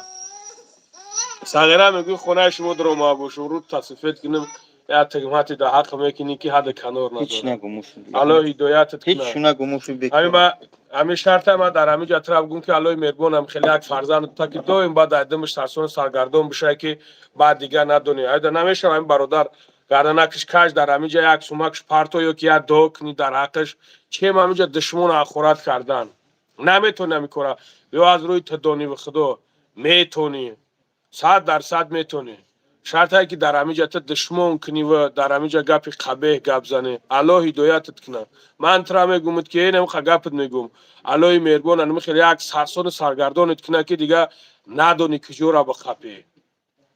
ساغره میگه خونه شما در ما باشم رو تصفیت کنم یا تگماتی در حق میکنی که حد کنار نداره هیچ نگو الله هدایتت کنه هیچ نگو موشو بکن همین شرط ما در همین جا طرف گم که الله مهربانم خیلی یک فرزند تا که دو این بعد ادمش سرسون سرگردان بشه که بعد دیگه ندونی ایدا نمیشه همین برادر گردنکش کاش در همین جا یک سومکش پارتو یا که یا دوکنی در حقش چه همین جا دشمن اخورت کردن نمیتونه میکنه یا از روی تدانی و خدا میتونی 100% میتونی شرط هایی که در همینجا دشمن کنی و در همینجا گپ قبیح گپ زنی الله هدایتت کنه من ترا میگم که اینم گپت میگم الله مهربان انم خیلی یک سرسون سرگردانت کنه که دیگه ندونی کجورا بخپی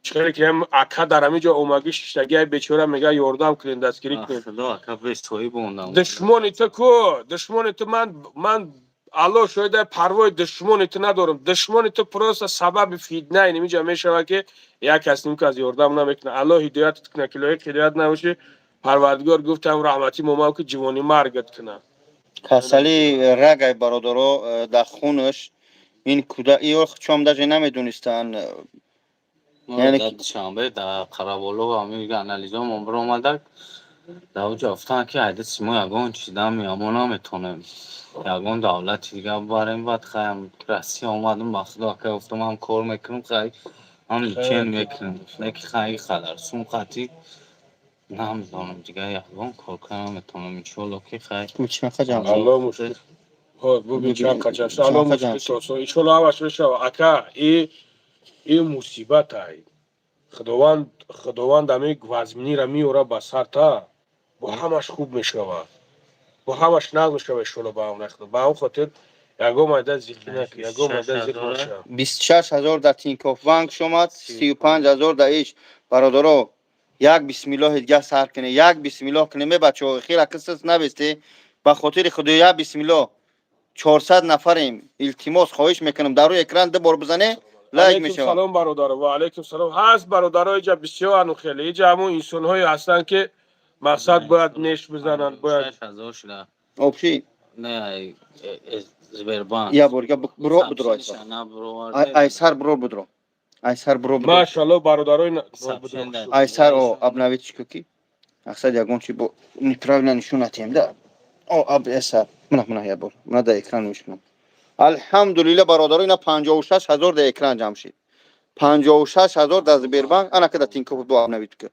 چرا که هم اکا در همینجا اومگی ششتگی بیچاره میگه یاردم کنین دستگیری کنین خدا اکا بهش توی بوندم دشمن تو کو دشمن تو من الله شاید پروای دشمن تو ندارم دشمن تو پروسه سبب فیدنه اینجا میشه که یک کس نیم که از یاردم نمیکنه الله هدایتت کنه که لایق هدایت نباشه پروردگار گفتم رحمتی مومو که جوانی مرگت کنه کسلی رگای برادرها در خونش این کودک ایو چوم داشت نمیدونستن یعنی شنبه در قرابالو و میگه انالیزا مبر اومده در اونجا افتان که عدد سیما یگان چیدم میامون نمیتونم یگان دولت دیگه باریم بعد خیلی رسی آمدم با خدا که افتم هم کار میکنم خیلی هم لیچین میکنم لیک خیلی خلرسون قطعی نمیدونم دیگه یگان کار کنم میتونم انشالله که خیلی میچنه خجم الله مشکل خب ببین چند قجم شد الان چند قجم مشکل شد. توسو ایشالا همش بشه اکا این مصیبت های خداوند همی گوزمینی را میوره به سر تا با همش خوب میشود با همش نقل میشود ایشالا با اون نخدا با اون خاطر یگو مایده ذکر نکن یگو مایده ذکر باشه 26000 در تینکوف بانک شما 35000 در ایش برادرو یک بسم الله دیگه سر کنه یک بسم الله کنه می بچه خیلی کسس نبسته به خاطر خدا یک بسم الله 400 نفریم التماس خواهش میکنم در روی اکران ده بار بزنه لایک علیکم میشه سلام برادر و علیکم سلام هست برادرای جا بسیار انوخیله اینجا همون انسان های هستن که مقصد باید نش بزنن باید 6000 شده اوپشی نه زبربان یا برگه برو بدرو ایسر نه برو ایسر برو بدرو ایسر برو بدرو ماشاءالله برادرای ایسر او ابنویت چکوکی اقصد یگون چی بو نیپراوینا نشونتیم ده او اب ایسر منه یا بر منه در اکران میشنم الحمدلله برادرای اینا 56000 در اکران جمع شد 56000 در زبربان انا که در تینکوف دو ابنویت که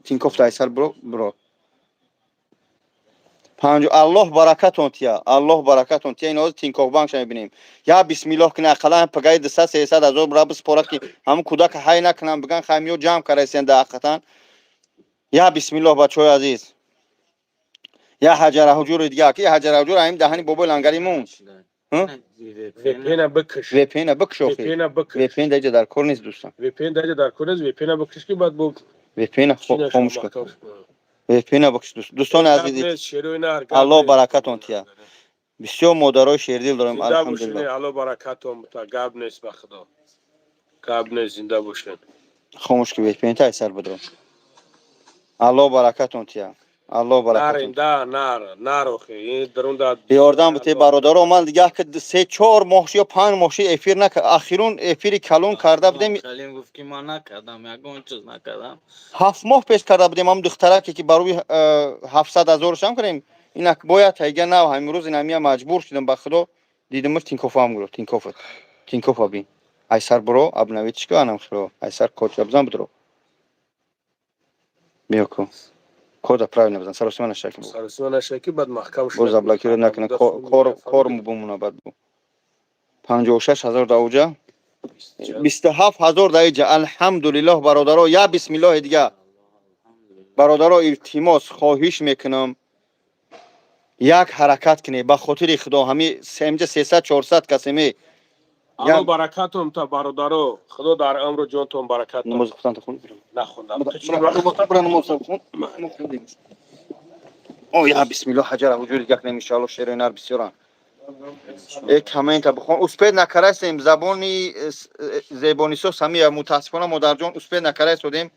تینکوف در ایسر برو الله برکتون تیا الله برکتون تیا اینو تینکوف بانک شما ببینیم یا بسم الله کنه اقلا پگای 200 300 هزار برا بس پورا کی هم کودک های نکنن بگن خمیو جمع کرایسن ده حقیقتا یا بسم الله بچه‌های عزیز یا حجر حجور دیگه کی حجر حجور هم دهنی بابا لنگریمون ویپینا بکش ویپین بکشوفی ویپین دیگه در کور نیست دوستان ویپین دیگه در کور نیست ویپینا بکش که بعد بو ویپین خاموش کن ویپین بکش دوستان عزیز الله برکتون تیا بسیار مادرای شیردل دارم الحمدلله الله برکتون تا گاب نیست به خدا گاب نیست زنده باشین خاموش که ویپین تا سر بدرو الله برکتون تیا الله برکتون نار اخی این درون داد یاردم بده برادرو من دیگه که 3 4 ماه یا 5 ماه افیر نک اخیرون افیر کلون کرده بودم خلیم گفت که من نکردم یگون چیز نکردم 7 ماه پیش کرده بودم هم دخترک که بروی 700000 شم کنیم اینا باید هیگه نه امروز اینا مجبور شدم به خدا دیدم تینکوف هم گرو تینکوف ابی ایسر برو ابنویت چیکار انم خرو ایسر کوچ بزن بدرو میوکو کد پراوی نبزن سر اسمان شکی بعد محکم شد باز ابلاکی رو نکنه کار بمونه بعد بو 56000 در اوجا 27000 در اینجا الحمدلله برادرها یا بسم الله دیگه برادرها التماس خواهش میکنم یک حرکت کنه به خاطر خدا همین 300 400 کسی می الله برکتم تا برادرو خدا در عمر جونتون برکت نماز خودت خون نخوندم برو نماز خون او یا بسم الله حجر وجود یک ان شاء الله شیر نار بسیار یک کامنت بخون اسپید نکرستیم زبانی سو سمی متاسفانه مادر جان اسپید نکرستیم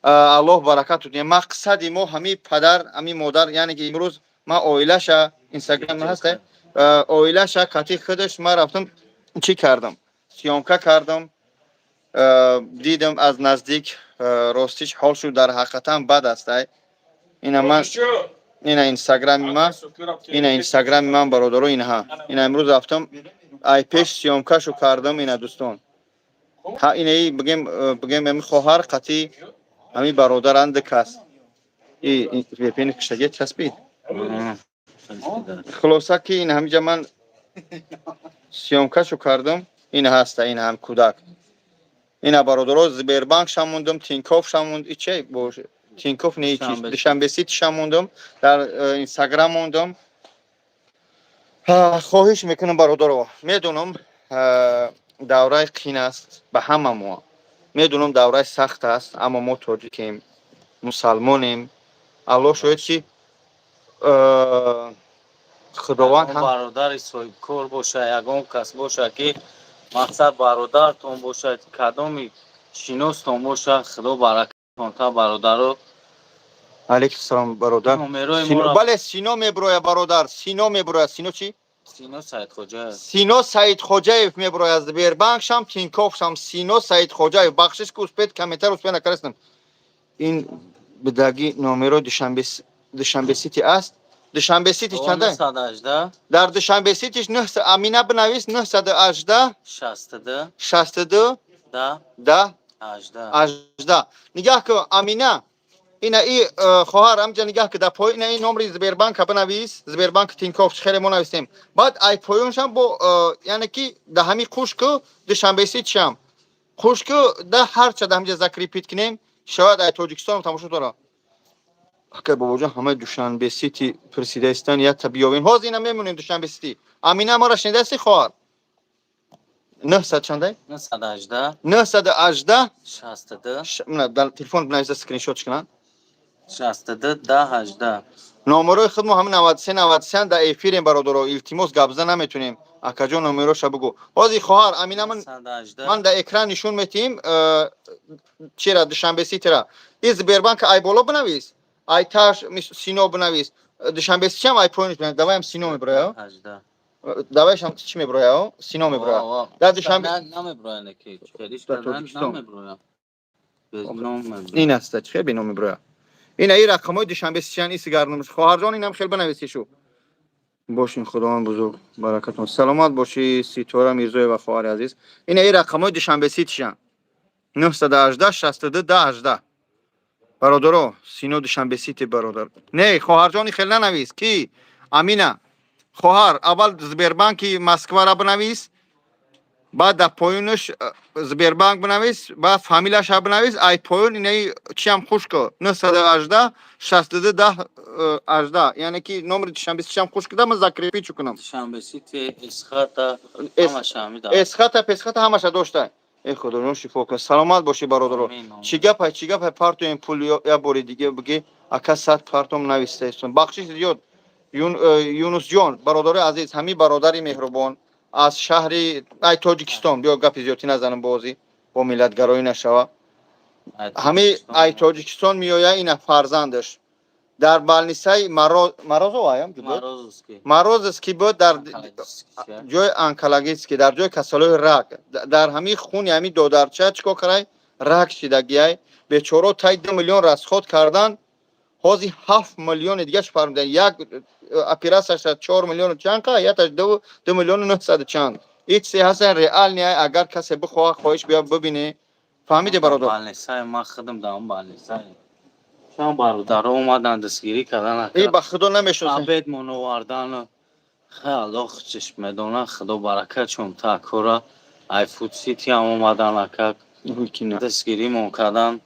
الله برکت بده مقصد ما همین پدر همین مادر یعنی که امروز ما اویلش اینستاگرام هست اویلش کتی خودش ما رفتم چی کردم سیامکا کردم دیدم از نزدیک راستیش حالش در حقیقتا بد است اینا من اینا اینستاگرام من برادرو اینها اینا امروز رفتم ای پیش سیامکاشو کردم اینا دوستان ها اینایی بگم همین خواهر قطعی همین برادرند کس این ویپین کشگی چسبید خلاصه که این همینجا من سیامکاشو کردم این هست این هم کودک اینا برادرو زبربانک شموندم تینکوف شموند چه باشه تینکوف نه چیز دوشنبه سیت شموندم در اینستاگرام موندم خواهش میکنم برادرو میدونم دوره قین است به همه ما میدونم دوره سخت است اما ما تاجیکیم مسلمانیم الله شاید چی خداوند هم برادر صاحب کار باشه یگان کس باشه که مقصد برادرتون باشه کدامی شناستون باشه خدا برکتون تا برادرو علیکم السلام برادر بله سینا میبروه برادر سینا میبروه سینا چی سینا سید خوجایف سینا سید خوجایف میبروه از بیربانک شم تینکوف شم سینا سید خوجایف بخشش که اسپید کمیتر اسپید نکرستم این بدگی نومرو دوشنبه سیتی است دوشنبه سیتی چنده 918 در دوشنبه سیتیش 9 امینه بنویس 918 62 10 10 18 18 نگاه که امینه اینا ای خواهر همجا نگاه که در پایین این نمره زبربانک بنویس زبربانک تینکوف خیلی ما نویسیم بعد ای پایونش هم با یعنی که ده همی خوش که دوشنبه سی چم خوش که ده هر چه ده همجا ذکر ریپیت کنیم شاید ای تاجیکستان تماشا داره اگر بابا جان همه دوشنبه سیتی پرسیدستان یا تبیاوین هاز اینا میمونیم دوشنبه سیتی امینه ما را شنیده سی خواهر 900 چنده 918 918 62 من در تلفن بنویسه اسکرین شاتش کنن 62 10 18 نمره خود ما همین 93 93 در افیریم برادر التماس گابزه نمیتونیم اکجا نمره بگو بازی خواهر امینه من در اکران نشون میتیم چرا دوشنبه سی ترا از بربانک ای بالا بنویس ای تاش سینو بنویس دوشنبه سی هم ای پوینت بنویس دوایم سینو میبره 18 دوایش هم چی میبره سینو میبره در دوشنبه نمیبره نکی خیلیش کردن نمیبره نام این است چه بینو میبره این ای رقمای دوشنبه سی این سیگار نمیش خواهر جان اینم خیلی بنویسی شو باشین خداوند بزرگ برکتون سلامت باشی سیتورا میرزای و خواهر عزیز این ای رقمای دوشنبه سی تشن 918 62 10 18 برادرو سینو دوشنبه سیتی برادر نه خواهر جانی خیلی ننویس کی امینه خواهر اول زبربانکی مسکو را بنویس بعد در پایینش زبربانک بنویس بعد فامیلش هم بنویس ای پایین اینه چی هم خوش که 918 62 10 18 یعنی که نمر دوشنبه سی هم خوش کردم من ذکر پیچ کنم دوشنبه سیتی اسخاتا همش همی داره اسخاتا پسخاتا همش داشته ای خدا رو شفا کنه سلامت باشی برادر چی گپ پارتو این پول یا بوری دیگه بگی اکا 100 پارتوم نویسته استون بخشش زیاد یونس جان برادر عزیز همین برادری مهربان از شهر ای تاجیکستان بیا گپ زیادی نزنم بازی با ملت گرایی نشوه همین ای تاجیکستان میآید این فرزندش در بالنیسای مروز وایم مروز است که بود در جای انکلاگیسکی در جای کسالای رگ در همین خون همین دودرچه چیکار کرای رگ شدگیای بیچاره تای 2 میلیون رسخود کردن هازی 7 میلیون دیگه فرمودن یک اپراسش 4 میلیون چند که یا 2 میلیون 900 چند هیچ سی هستن ریال نه اگر کسی بخواه خواهش بیا ببینه فهمیدی برادر بالنیسای ما خودم دارم بالنیسای شام برادر اومدن دستگیری کردن ای به خدا نمیشناسم عبید منوردن خیلی چشم دونه خدا برکت چون تاکورا ای فود سیتی هم اومدن اکک دستگیری مون کردن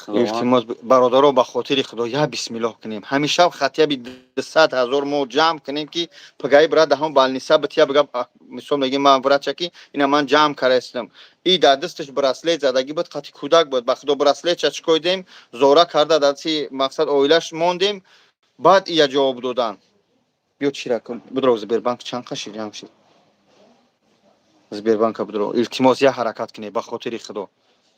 التماس برادرها به خاطر خدا یا بسم الله کنیم همیشه خطیه بی 200,000 مو جمع کنیم که پگای براد هم بالنیسا بتیا بگم مثلا میگم من برات چکی اینا من جمع کردم ای در دستش براسلیت زدگی بود خاطی کودک بود به خدا براسلیت چش کویدیم زورا کرده دادسی مقصد اویلش موندیم بعد یا جواب دادن بیا چی رقم بدرو زبربانک چند قشی جمع شد زبربانک بدرو التماس یا حرکت کنی به خاطر خدا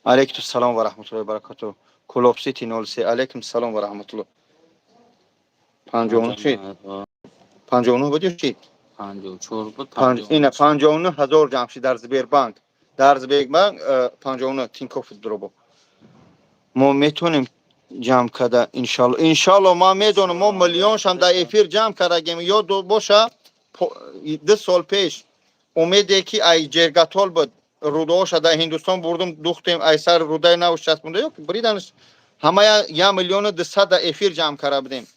علیکم السلام و رحمت الله و برکاته کلوب سیتی 03 علیکم السلام و رحمت الله 59 چی 59 بود چی 54 بود این 59 هزار جمع شد در زبربانک در زبربانک 59 تینکوف درو ما میتونیم جمع کرده انشالله ما میدونم ما میلیونش هم در افیر جمع کردیم یا دو باشه 2 سال پیش امیده که ای جرگاتول بود روداش در هندوستان بردم دوختیم ای سر رودای نو 60 مونده یا بریدنش همه 1 میلیون 200 در افیر جمع کرده بودیم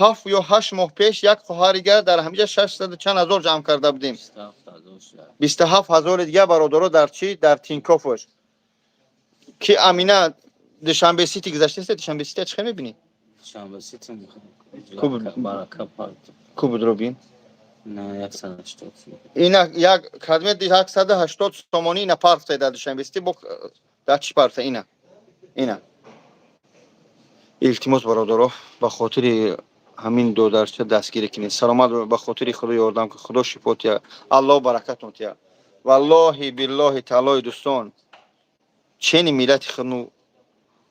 7 یا 8 ماه پیش یک خواهریگر در همینجا 600 چند هزار جمع کرده بودیم 27000 دیگه برادرها در چی در تینکوفش که امینه دوشنبه سیتی گذشته است دوشنبه سیتی چه میبینی دوشنبه سیتی خوب برکت پارت خوب درو نه 180 اینا یک خدمت 180 تومانی اینا پارک در دوشنبه سیتی با در چی پارک اینا التماس برادرها به خاطر همین دو درچه دستگیری کنید سلامت به خاطر خدا یاردم که خدا شفاتیا الله برکتون تیا والله بالله تعالی دوستان چنین ملت خنو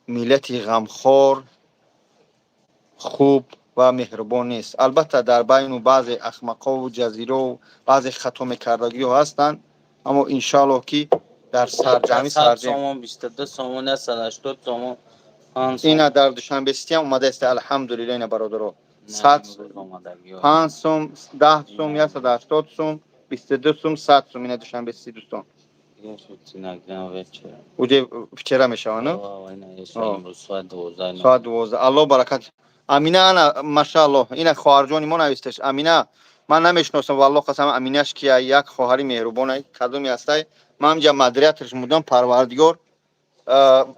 ملت غمخوار خوب و مهربان نیست البته در بین بعضی احمقا و جزیره و بعضی خطا میکردگی ها هستند اما انشالله که در سرجمی سومون 22 سومون 180 سومون اینا در دوشنبه سیتی هم اومده است الحمدلله اینا برادرها 100 5 سوم 10 سوم یا 180 سوم 22 سوم 100 سوم اینا دوشنبه سیتی دوستان دیگه شد سینگرم وچه اوجه вчера میشوانه اینا یه امروز ساعت 12 ساعت 12 الله برکت امینه انا ماشاءالله اینا خواهرجانی ما نوشتش امینه من نمیشناسم والله قسم امینش کیه یک خواهری مهربانه کدومی هستی من همجا مدریاتش مودم پروردگار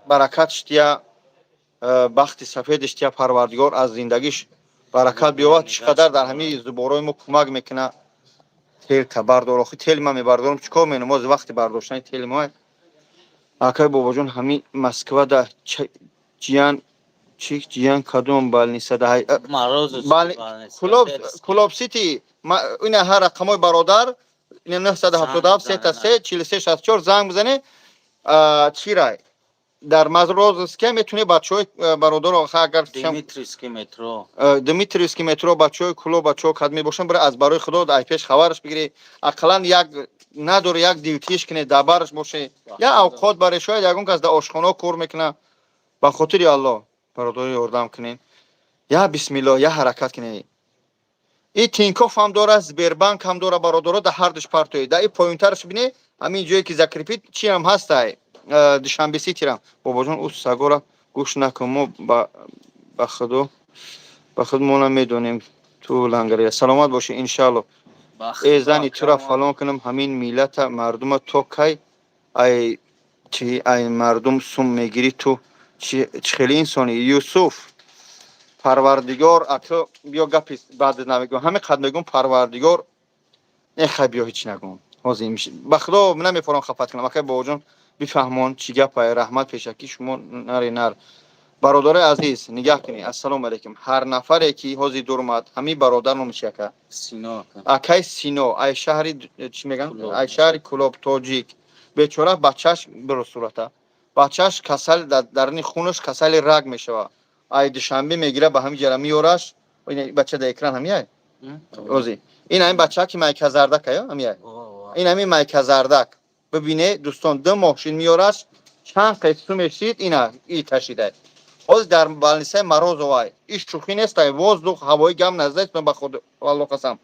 برکتش تیا بخت سفیدش تیا پروردگار از زندگیش برکت بیاورد چقدر در همه زبورای ما کمک میکنه تیل که بردار آخی تیل من میبردارم چیکار میکنم از وقتی برداشتن تیل ما اکای بابا جون همین مسکو دا جیان چی جیان کدوم بال نیست ده مروز بال کلوب سیتی این هر رقمای برادر این 977 33 43 64 زنگ بزنه چی رای در مزروز که میتونه بچهای برادر آخه اگر دیمیتریسکی مترو دیمیتریسکی مترو بچهای کلوب بچهای کدمی باشن برای از برای خدا در پیش خبرش بگیری اقلا یک نداره یک دیوتیش کنه دبرش باشه یا اوقات برای شاید یگون که از در آشخانه کار میکنه به خاطر الله برادری اردم کنین یا بسم الله یا حرکت کنین این تینکوف هم داره زبربانک هم داره برادرها در هر دش پارتوی در این پوینترش بینی همین جایی که ذکر پیت چی هم هست دوشنبه سیتی هم بابا جون او سگورا گوش نکن ما به خدا به خود ما نمیدونیم تو لنگریه سلامت باشه انشالله ای زنی تو را فلان کنم همین میلت مردم تو کی ای چی ای مردم سوم میگیری تو چی خیلی انسانی یوسف پروردگار اکو بیا گپی بعد نمیگم همه قد میگم پروردگار نه بیا هیچ نگم حاضر میشه به خدا نمیفرام خفت کنم اکای بابا جون بفهمون چی گپه رحمت پیشکی شما نر برادر عزیز نگاه کنی السلام علیکم هر نفر که حاضر دور اومد همین برادر میشه که سینا اکای سینو ای شهری چی میگن ای شهر کلوب تاجیک بیچاره بچهش برو صورته بچهش کسل درنی خونش کسل رگ میشوه ای دوشنبه میگیره به همین جرمی اورش این بچه در اکران همیه روزی این بچه که مایک زردک همیه این همین مایک زردک ببینه دوستان دو ماشین میارش چند قسم میشید اینا ای تشیده باز در بالنسه مروز وای ایش شوخی نیست воздух هوای گم نزدیک به خود والله قسم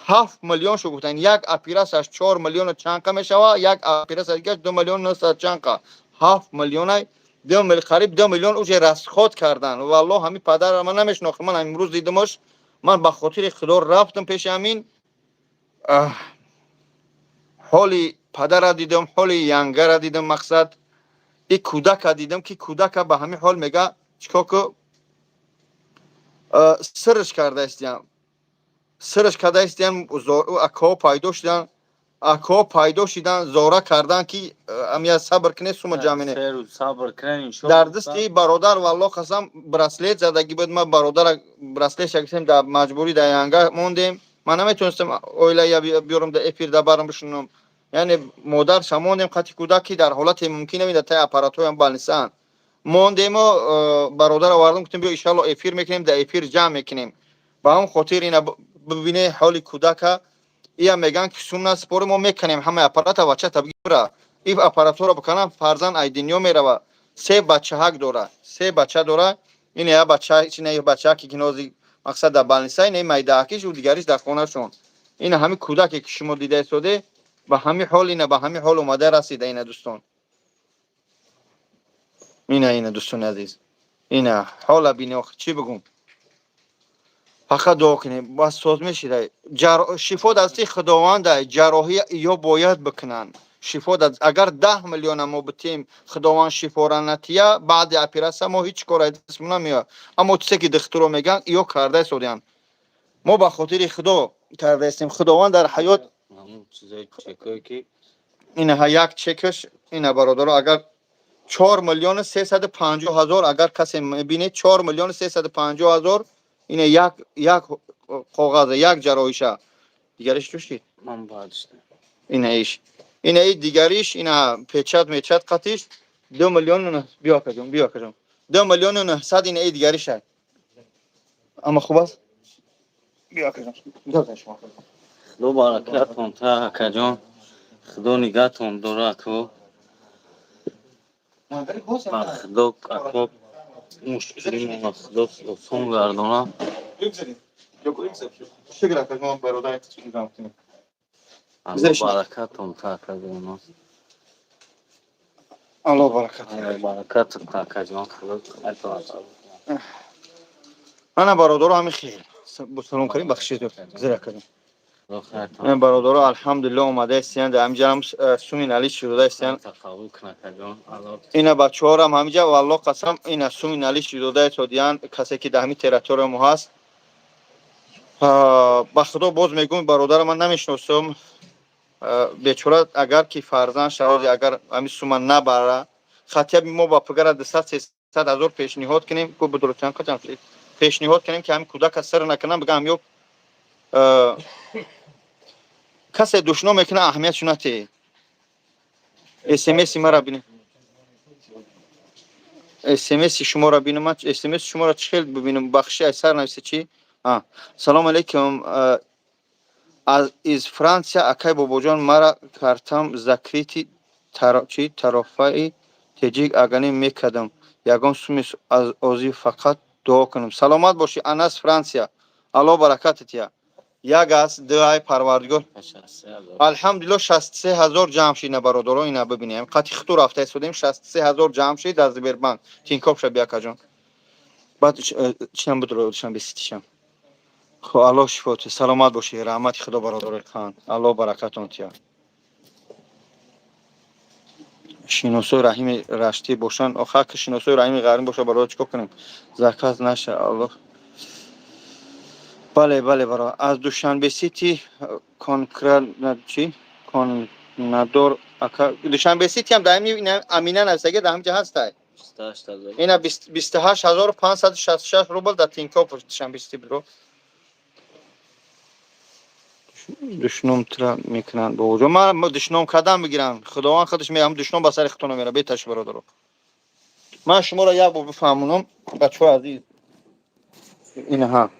7 میلیون شو گفتن یک اپیراسش 4 میلیون چانکا میشوه یک اپیراس دیگه 2 میلیون 900 چانکا 7 میلیون 2 میلیون قریب 2 میلیون اوج رسخود کردن والله همین پدر من نمیشناختم من امروز دیدمش من به خاطر خدا رفتم پیش امین حالی پدر دیدم حالی ینگر دیدم مقصد این کودک دیدم که کودک به همین حال میگه چیکار که سرش کرده استیم سرش کرده استیم اکا پیدا شدن زوره کردن که امیا صبر کنه سوم جامنه صبر کن انشالله در دستی برادر والله قسم برسلیت زدگی بود ما برادر برسلیت شکستیم در مجبوری در ینگه موندیم من نمیتونستم اویلا یا بیارم در افیر در برم بشنم یعنی مادر شموندیم خطی کودکی در حالت ممکنه میده تا اپاراتوی هم بالنسان موندیم و برادر آوردم گفتیم بیا ان افیر میکنیم در افیر جمع میکنیم با هم خاطر اینا ببینه حال کودک یا میگن که سوم سپور ما میکنیم همه اپارات بچه تبگیره این اپارات رو بکنم فرزن ایدینیو میره سه بچه هک داره سه بچه داره این یا بچه چی نه بچه که کنازی مقصد در بالنسای نه میداکیش و دیگریش در خونه شون این همین کودکی که شما دیده سوده به همین حال اینا به همین حال اومده رسیده اینا دوستان اینا دوستان عزیز اینا حالا ببینید چی بگم فقط دعا کنیم با سوز میشه شفا دستی خداوند جراحی یا باید بکنن شفا دست اگر 10 میلیون ما بتیم خداوند شفا را نتیه بعد اپراسیون ما هیچ کاری دست نمیاد اما چیزی که دکترا میگن ایو کرده سودیان ما به خاطر خدا کرده استیم خداوند در حیات چیزای چکایی که این یک چکش این برادر اگر 4 میلیون 350 هزار اگر کسی میبینه 4 میلیون 350 هزار این یک کاغذ یک جراحیشه دیگرش توشید من بعدش این ایش این ای دیگریش اینا پیچت میچت قطیش 2 میلیون بیا کجم 2 میلیون و 900 این ای دیگریشه اما خوب است بیا کجم خدا برکتتون تا کجان خدا نگهتون داره اکو خدا اکو مشکلی ما خدا سون گردانه شکر کنم برادر الله برکتتون تا کجان الله برکت. برکت کاکاجان خلق اطاعت. انا برادر همین خیلی سلام کنیم بخشید زیر کنیم. این برادر الحمدلله اومده استن در همینجا هم سومین علی شده استن. اینا بچه‌ها هم همینجا والله قسم اینا سومین علی شده تا دیان کسی که دهمی تریتور مو هست. با خدا باز میگم برادر من نمیشناسم. بیچاره اگر کی فرزند شود اگر همین سوم نبره خطیب ما با پگر 200-300 پیشنهاد کنیم کو بدرچان کجام شد پیشنهاد کنیم که همین کودک اثر نکنه بگم یو کسی دشنام میکنه اهمیت نته اس ام اس مرا ببینید اس ام اس شما را ببینم اس ام اس شما را چخیل ببینم بخشی اثر نویسه چی سلام علیکم از فرانسیا اکای بابا جان مرا کارتم ذکریتی چی طرفای تجیک اگانی میکردم یگان سومیس از اوزی فقط دعا کنم سلامت باشی انس فرانسیا الله برکتت یا یک از دعای پروردگار الحمدلله 63000 جمع شید برادران اینا ببینیم قطعی خطور رفته استودیم 63000 جمع شید از زبربند تینکاپ شد بیا کجان بعد چیم بدرودشم بسیتشم خو الله شفاته سلامت باشی رحمت خدا برادر خان الله برکتون تیا شینوسو رحیم رشتی باشن آخر که شینوسو رحیم غریم باشه برای چیکار کنیم زکات نشه الله بله برای از دوشنبه سیتی کنکرل چی کندور دوشنبه سیتی هم دائمی اینا امینه نسگه در همجا هست اینا 28566 روبل در تینکاپ دوشنبه سیتی برو دشنم ترا میکنن با وجود من دشنم کدام بگیرن خداوند خودش میگم دشنم با سر خودتون میره بیتش برادر من شما را یک بار بفهمونم بچه‌ها عزیز اینها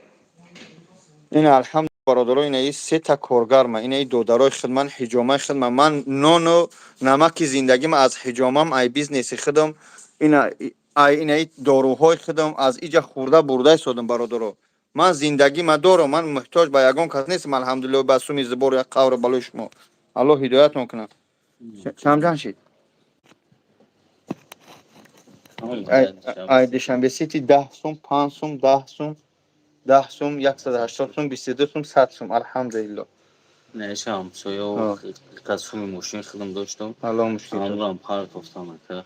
این الحمد برادران این سه تا کارگر من این دو درای خدمت حجامه خدمت من نون نمک زندگی من از حجامم ای بیزنس خدم این داروهای خدم از اینجا خورده برده شدم برادران من زندگی ما دارم من محتاج به یگان کس نیستم الحمدلله به سومی زبور یک قور بالای شما الله هدایت میکنه چند جان شید ای دوشنبه سیتی 10 سوم 5 سوم 10 سوم 10 سوم 180 سوم 22 سوم 100 سوم الحمدلله نه شام سویا قسم ماشین خودم داشتم الله مشکل عمرم پارک گفتم که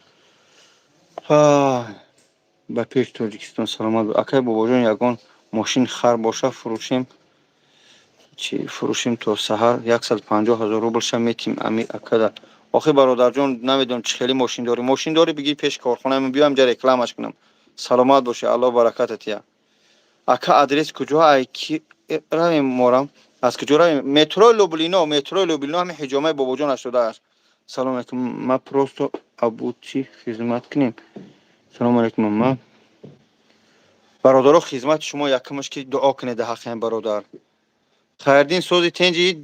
با پیش تاجیکستان سلامت اکای بابا جان یگان ماشین خر باشه فروشیم چی فروشیم تا سحر 150000 روبل شم میتیم امی اکدا آخه برادر جان نمیدونم چه خیلی ماشین داری بگی پیش کارخونه من بیام جا رکلامش کنم سلامت باشه الله برکتت یا اکا آدرس کجا ای کی رایم مورم از کجا رایم مترو لوبلینا همین حجامه بابا جان شده است سلام علیکم ما پروستو ابوچی خدمت کنیم سلام علیکم ما برادر خدمت شما یکمش که دعا کنید حق هم برادر خیردین سوزی تنجی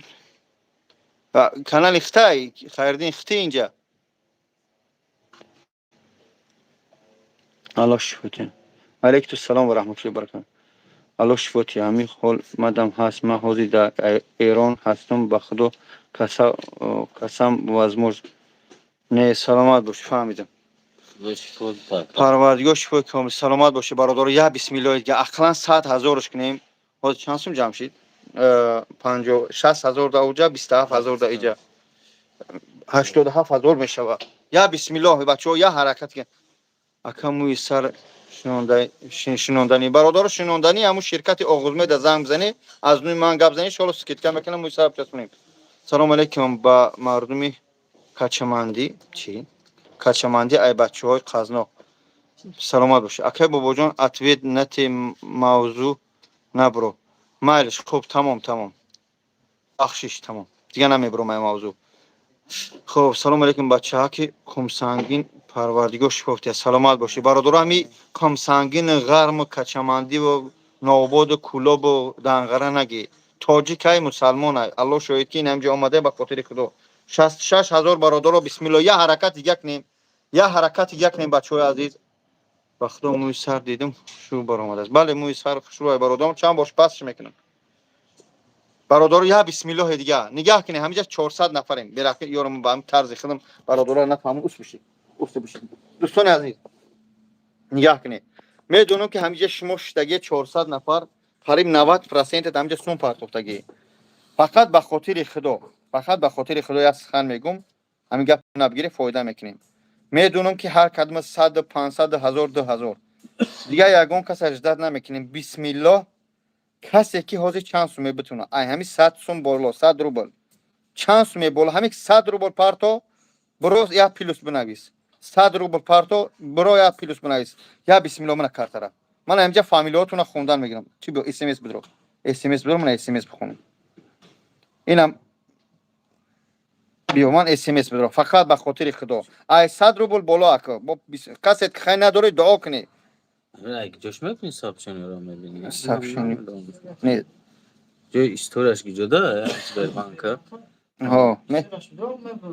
کانال اختای خیردین اختی اینجا الله شفاته علیکم السلام و رحمت الله و برکاته الله شفاته همین حال مدام هست ما حاضر در ایران هستم به خدا قسم وازموز نه سلامت باش فهمیدم پروردگار شفای کامل سلامت باشه برادر یا بسم الله دیگه عقلا 100000ش کنیم حاضر چند سوم جمع شید 60000 در اونجا 27000 در اینجا 87000 میشود یا بسم الله بچه‌ها یا حرکت کن اکموی سر شنوندنی برادر شنوندنی همون شرکت آغوزمه در زنگ بزنی از نوی من گپ زنی شالو سکت کم میکنم موی سر بچسبونیم سلام علیکم با مردمی کچمندی چی کچمندی ای بچه‌های قزناق سلامت باشه اکای بابا جان اتوید نت موضوع نبرو مایلش خوب تمام بخشش تمام دیگه نمیبرم این موضوع خب سلام علیکم بچه‌ها که کم سنگین پروردگار شفاته سلامت باشی برادر همی کم سنگین غرم کچمندی و نوباد کلوب و دنغره نگی تاجیکای مسلمان های الله شاهد که این همجا آمده به خاطر خدا 66000 برادر بسم الله یا حرکت یک نیم بچه‌های عزیز به خدا موی سر دیدم شروع برآمده است بله موی سر شروع برادرم چند باش پسش میکنم برادر یا بسم الله دیگه نگاه کنید همینجا 400 نفریم برای یارم با هم طرز خودم برادر نفهمم اوس بشی گفته باشید. دوستان عزیز نگاه کنید. میدونم که همیشه شما شدگی 400 نفر قریب 90% همیشه سون پارتوفتگی. فقط به خاطر خدا، فقط به خاطر خدا یک سخن میگم، همین گپ نبگیری فایده میکنیم. میدونم که هر کدوم 100 500 1000 2000 دیگه یگان کس اجداد نمیکنیم. بسم الله کسی که حاضر چند سومه بتونه ای همین 100 سوم بالا 100 روبل چند سومه بالا همین 100 روبل پارتو برو یا پلوس بنویس 100 روبل پارتو برو یا پلوس بنویس یا بسم الله من کارتره من اینجا فامیلیاتون خوندن میگیرم چی بو اس ام اس بدرو اس ام اس بدرو من اس ام اس بخونم اینم بیو من اس ام اس بدرو فقط به خاطر خدا ای 100 روبل بالا اکو کسی خیلی نداره دعا کنی اگه جاش میکنی سابشنی رو میبینی سابشنی نه جای استورش که جدا سپر بانک ها نه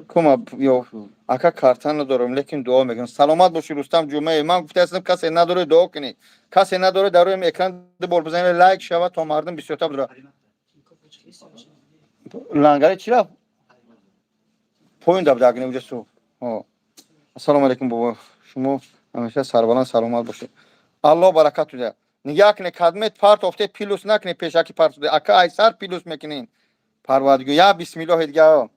کما یا اکا کارتان ندارم لیکن دعا میگم سلامت باشی رستم جمعه من گفته هستم کسی نداره دعا کنی کسی نداره در روی اکران بول بزنید لایک شود تا مردم بسیار بدره لنگری چی رفت پوینت داد داغنی وجه سو ها السلام علیکم بابا شما همیشه سربلند سلامت باشید الله برکت بده نگاه کنه خدمت پارت افته پیلوس نکنه پیشکی پارت ده اکا ایسر پیلوس میکنین پروردگار یا بسم الله دیگه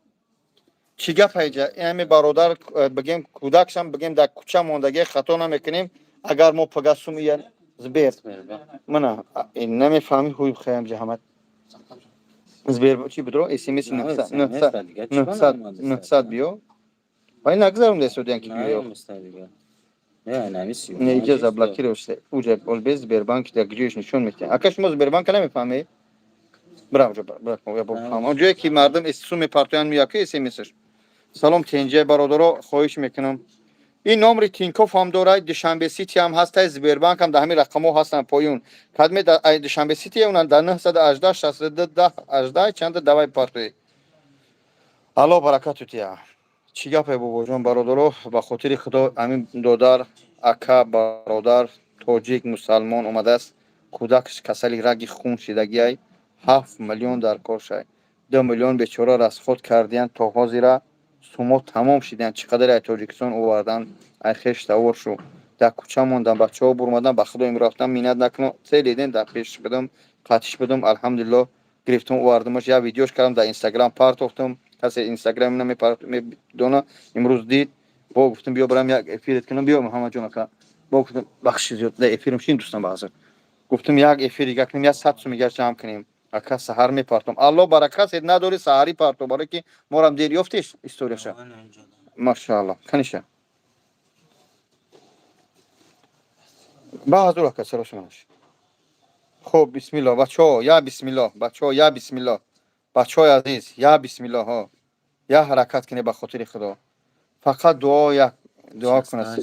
چی گپ هیجا امی برادر بگیم کودکشم بگیم در کوچه موندگی خطا نمیکنیم اگر ما پگاسوم یا زبیر من نمیفهمی خوی خیم جهمت زبیر چی بدرو اس ام اس 900 بیو وای نگذارم دست ودین کی بیو نه اجازه بلاکی روشته اوجه بولبز زبیربانک در گریش نشون میده اکش ما زبیربانک نمیفهمی برام جو برام یا بفهم اونجایی که مردم استسوم پارتیان میاکی اس ام اس سلام تنجه برادرو خواهش میکنم این نمره تینکوف هم داره دوشنبه سیتی هم هست زبیربانک هم در همین رقم‌ها هستن پایون خدمت دوشنبه سیتی اونن در 918 62 18 چند دوای پارتی الله برکت تیا چی گپه بابا جان برادرو به خاطر خدا همین دودار اکا برادر توجیک مسلمان اومده است کودکش کسلی رگ خون شدگی 7 میلیون در کارش 2 میلیون بیچاره را از خود کردین تا حاضر سومو تمام شدن چقدر ای تاجیکستان آوردن ای خش تور شو در کوچه موندن بچه‌ها برمدن به خدا ام رفتن مینت نکنم سیلیدن در پیش بدم قاتش بدم الحمدلله گرفتم آوردمش یا ویدیوش کردم در اینستاگرام پارت افتم کسی اینستاگرام نمی پارت می دونه امروز دید با گفتم بیا برام یک افیرت کنم بیا محمد جون کا با گفتم بخشی زیاد در افیرم شین دوستان بازار گفتم یک افیر دیگه کنیم یا 100 سو میگه جمع کنیم اکا سحر می پارتم الله برکت نداره سحری پارتو برای که مورم دیر یافتش استوریش ماشاءالله کنیشه با حضور کسر شماش خب بسم الله بچه‌ها یا بسم الله بچه‌ها یا بسم الله بچه‌های عزیز یا بسم الله ها یا حرکت کنه به خاطر خدا فقط دعا کنه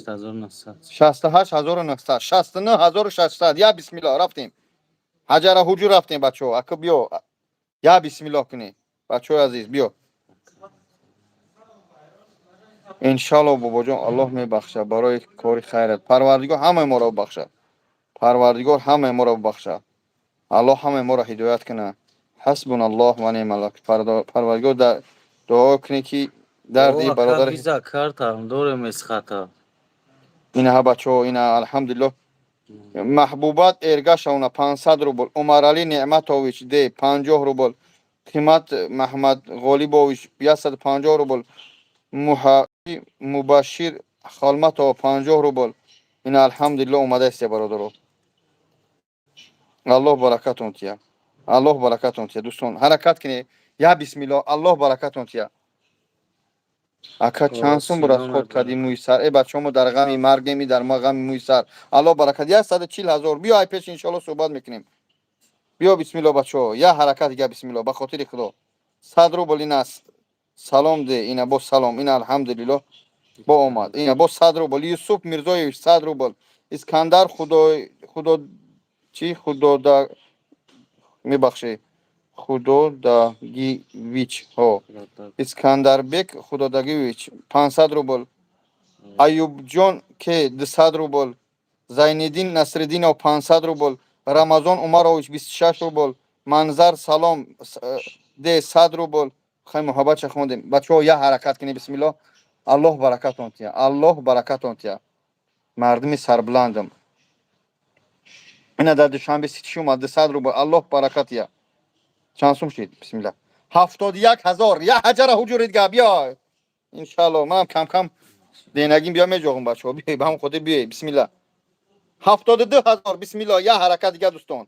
68900 69600 یا بسم الله رفتیم حجر حجور رفتیم بچه‌ها اکو بیا یا بسم الله کنه بچه‌های عزیز بیا ان شاء الله بابا جان الله میبخشه برای کار خیرت پروردگار همه ما را بخشه پروردگار همه ما را بخشه الله همه ما را هدایت کنه حسبنا الله و نعم الوکیل پروردگار دعا کنه که دردی برادر ویزا کارت هم داره مسخطا اینا بچه‌ها اینا الحمدلله محبوبات ارگاش اون 500 روبل عمر علی نعمتوویچ ده 50 روبل قیمت محمد غالیبوویچ 550 روبل مبشر خالمتو 50 روبل این الحمدلله اومده است برادرو الله برکتون تیا الله برکتون تیا دوستان حرکت کنی یا بسم الله الله برکتون تیا اکا چانسون برای خود کردی موی سر ای بچه‌مو در غم مرگ می در ما غم موی سر الله برکت 140000 بیا ای پیش ان شاء الله صحبت میکنیم بیا بسم الله بچه‌ها یا حرکت دیگه بسم الله به خاطر خدا 100 روبل این است سلام ده اینا با سلام این الحمدلله با اومد اینا با 100 روبل یوسف میرزایویچ 100 روبل اسکندر خدا چی خدا دا میبخشه خدا داگیویچ ها اسکندر بک خدا داگیویچ 500 روبل ایوب جان که 200 روبل زینالدین نصرالدین 500 روبل رمضان عمرویچ 26 روبل منظر سلام ده 100 روبل خیلی محبت خوندیم بچه‌ها یا حرکت کنید بسم الله الله برکتون تیا الله برکتون تیا مردمی سربلندم اینا در دوشنبه سیتیش اومد 100 روبل الله برکت یا چند سوم شد بسم الله 71,000 یا حجر حجور دیگه بیا ان شاء الله من کم کم دینگیم بیا میجوگم بچه‌ها بیا به هم خود بیا بسم الله 72,000 بسم الله یا حرکت دیگه دوستان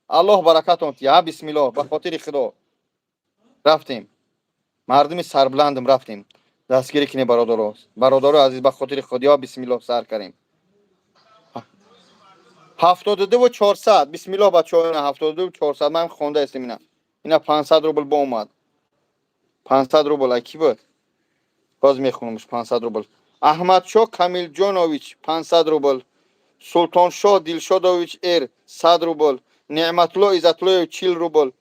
الله برکتون یا بسم الله به خاطر خدا رفتیم مردمی سربلندم رفتیم دستگیری کنی برادر عزیز به خاطر خدا بسم الله سر کردیم 72,400 بسم الله بچه‌ها اینا 72,400 من خونده استم اینا 500 روبل با اومد 500 روبل کی بود باز میخونمش 500 روبل احمد شاه کامیل جونویچ 500 روبل سلطان شاه دلشادویچ 100 روبل نعمت الله عزت الله 40 روبل